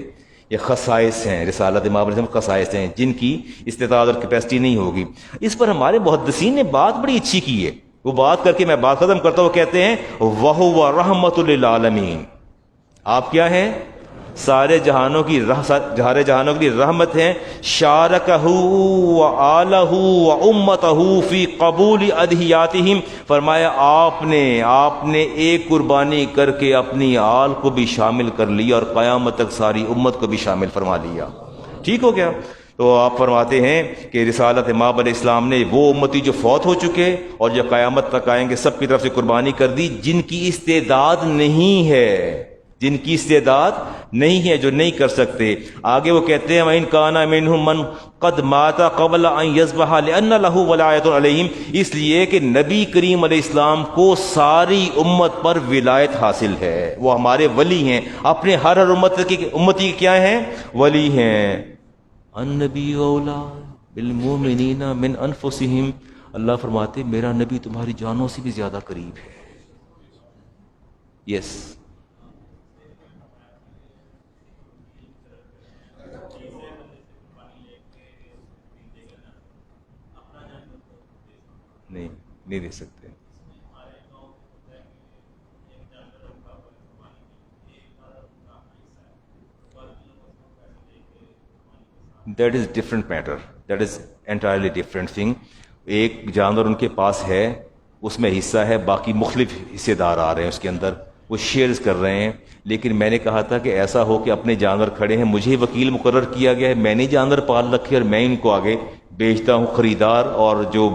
یہ خصائص ہیں، رسالت امام علیہ السلام خصائص ہیں جن کی استطاعت اور کیپیسٹی نہیں ہوگی. اس پر ہمارے محدثین نے بات بڑی اچھی کی ہے. وہ بات کر کے میں بات ختم کرتا ہوں، وہ کہتے ہیں وَهُوَ رَحْمَةٌ لِّلْعَالَمِينَ، آپ کیا ہیں؟ سارے جہانوں کی سارے جہانوں کے لیے رحمت ہیں. شارکہ و آلہ و امتہ فی قبول ادہیاتہم، فرمایا آپ نے ایک قربانی کر کے اپنی آل کو بھی شامل کر لیا اور قیامت تک ساری امت کو بھی شامل فرما لیا. ٹھیک ہو گیا. تو آپ فرماتے ہیں کہ رسالت مآب علیہ السلام نے وہ امتی جو فوت ہو چکے اور جو قیامت تک آئیں گے سب کی طرف سے قربانی کر دی، جن کی استعداد نہیں ہے، جن کی استعداد نہیں ہے، جو نہیں کر سکتے. آگے وہ کہتے ہیں وَإِن كَانَ مِنْهُمْ مَنْ قَدْ مَاتَ قَبْلَ أَنْ يَذْبَحَ لِأَنَّ لَهُ وَلَایَةٌ عَلَيْهِمْ، اس لیے کہ نبی کریم علیہ السلام کو ساری امت پر ولایت حاصل ہے، وہ ہمارے ولی ہیں، اپنے ہر امتی کیا ہیں؟ ولی ہیں. النبی اولا بالمؤمنین من انفسہم، اللہ فرماتے میرا نبی تمہاری جانوں سے بھی زیادہ قریب ہے. یس نہیں دے سکتے. That is different matter, that is entirely different thing. ایک جانور ان کے پاس ہے، اس میں حصہ ہے، باقی مختلف حصے دار آ رہے ہیں اس کے اندر، وہ شیئرز کر رہے ہیں. لیکن میں نے کہا تھا کہ ایسا ہو کہ اپنے جانور کھڑے ہیں، مجھے وکیل مقرر کیا گیا ہے، میں نے جانور پال رکھے اور میں ان کو آگے بیچتا ہوں. خریدار اور جو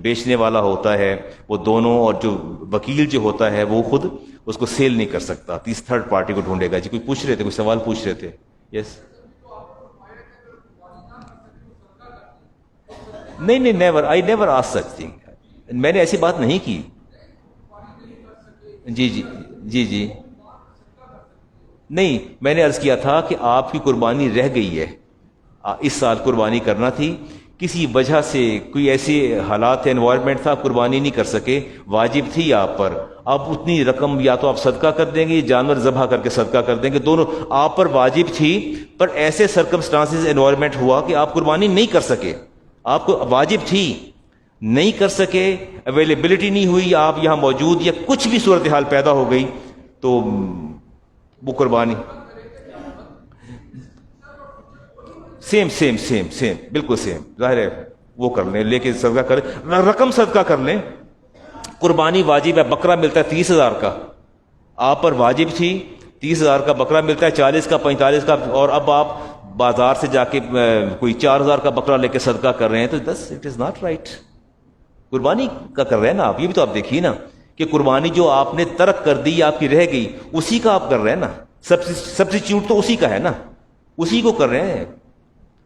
بیچنے والا ہوتا ہے وہ دونوں، اور جو وکیل جو ہوتا ہے وہ خود اس کو سیل نہیں کر سکتا، تھرڈ پارٹی کو ڈھونڈے گا. جی کوئی پوچھ رہے تھے، کوئی سوال پوچھ رہے تھے. یس نہیں never, I never ask such thing. میں نے ایسی بات نہیں کی. جی نہیں، میں نے عرض کیا تھا کہ آپ کی قربانی رہ گئی ہے، اس سال قربانی کرنا تھی، کسی وجہ سے کوئی ایسے حالات انوائرمنٹ تھا قربانی نہیں کر سکے، واجب تھی آپ پر. اب اتنی رقم یا تو آپ صدقہ کر دیں گے، جانور ذبح کر کے صدقہ کر دیں گے، دونوں آپ پر واجب تھی. پر ایسے سرکمسٹانسز انوائرمنٹ ہوا کہ آپ قربانی نہیں کر سکے. آپ کو واجب تھی، نہیں کر سکے، اویلیبلٹی نہیں ہوئی، آپ یہاں موجود یا کچھ بھی صورتحال پیدا ہو گئی تو وہ قربانی سیم بالکل سیم، ظاہر ہے وہ کر لیں، لے کے صدقہ کریں، رقم صدقہ کر لیں. قربانی واجب ہے، بکرا ملتا ہے 30,000 کا، آپ پر واجب تھی، 30,000 کا بکرا ملتا ہے، 40 کا 45 کا، اور اب آپ بازار سے جا کے کوئی 4,000 کا بکرا لے کے صدقہ کر رہے ہیں، تو اٹ از ناٹ رائٹ. قربانی کا کر رہے ہیں نا آپ، یہ بھی تو آپ دیکھیے نا کہ قربانی جو آپ نے ترک کر دی، آپ کی رہ گئی، اسی کا آپ کر رہے ہیں نا. سبسٹیچیوٹ تو اسی کا ہے نا، اسی کو کر رہے ہیں.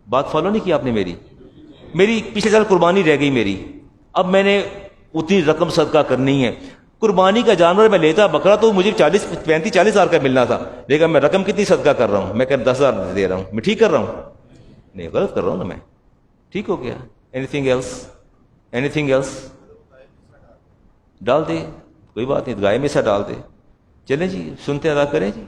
بات فالو نہیں کی آپ نے میری پچھلے سال قربانی رہ گئی میری، اب میں نے اتنی رقم صدقہ کرنی ہے. قربانی کا جانور میں لیتا بکرا تو مجھے 35-40,000 کا ملنا تھا، لیکن میں رقم کتنی صدقہ کر رہا ہوں؟ میں 10,000 دے رہا ہوں. میں ٹھیک کر رہا ہوں؟ نہیں، غلط کر رہا ہوں نا میں. ٹھیک ہو گیا. اینی تھنگ ایلس ڈال دے، کوئی بات نہیں، گائے میں سے ڈال دے. چلیں جی، سنتے ادا کریں جی.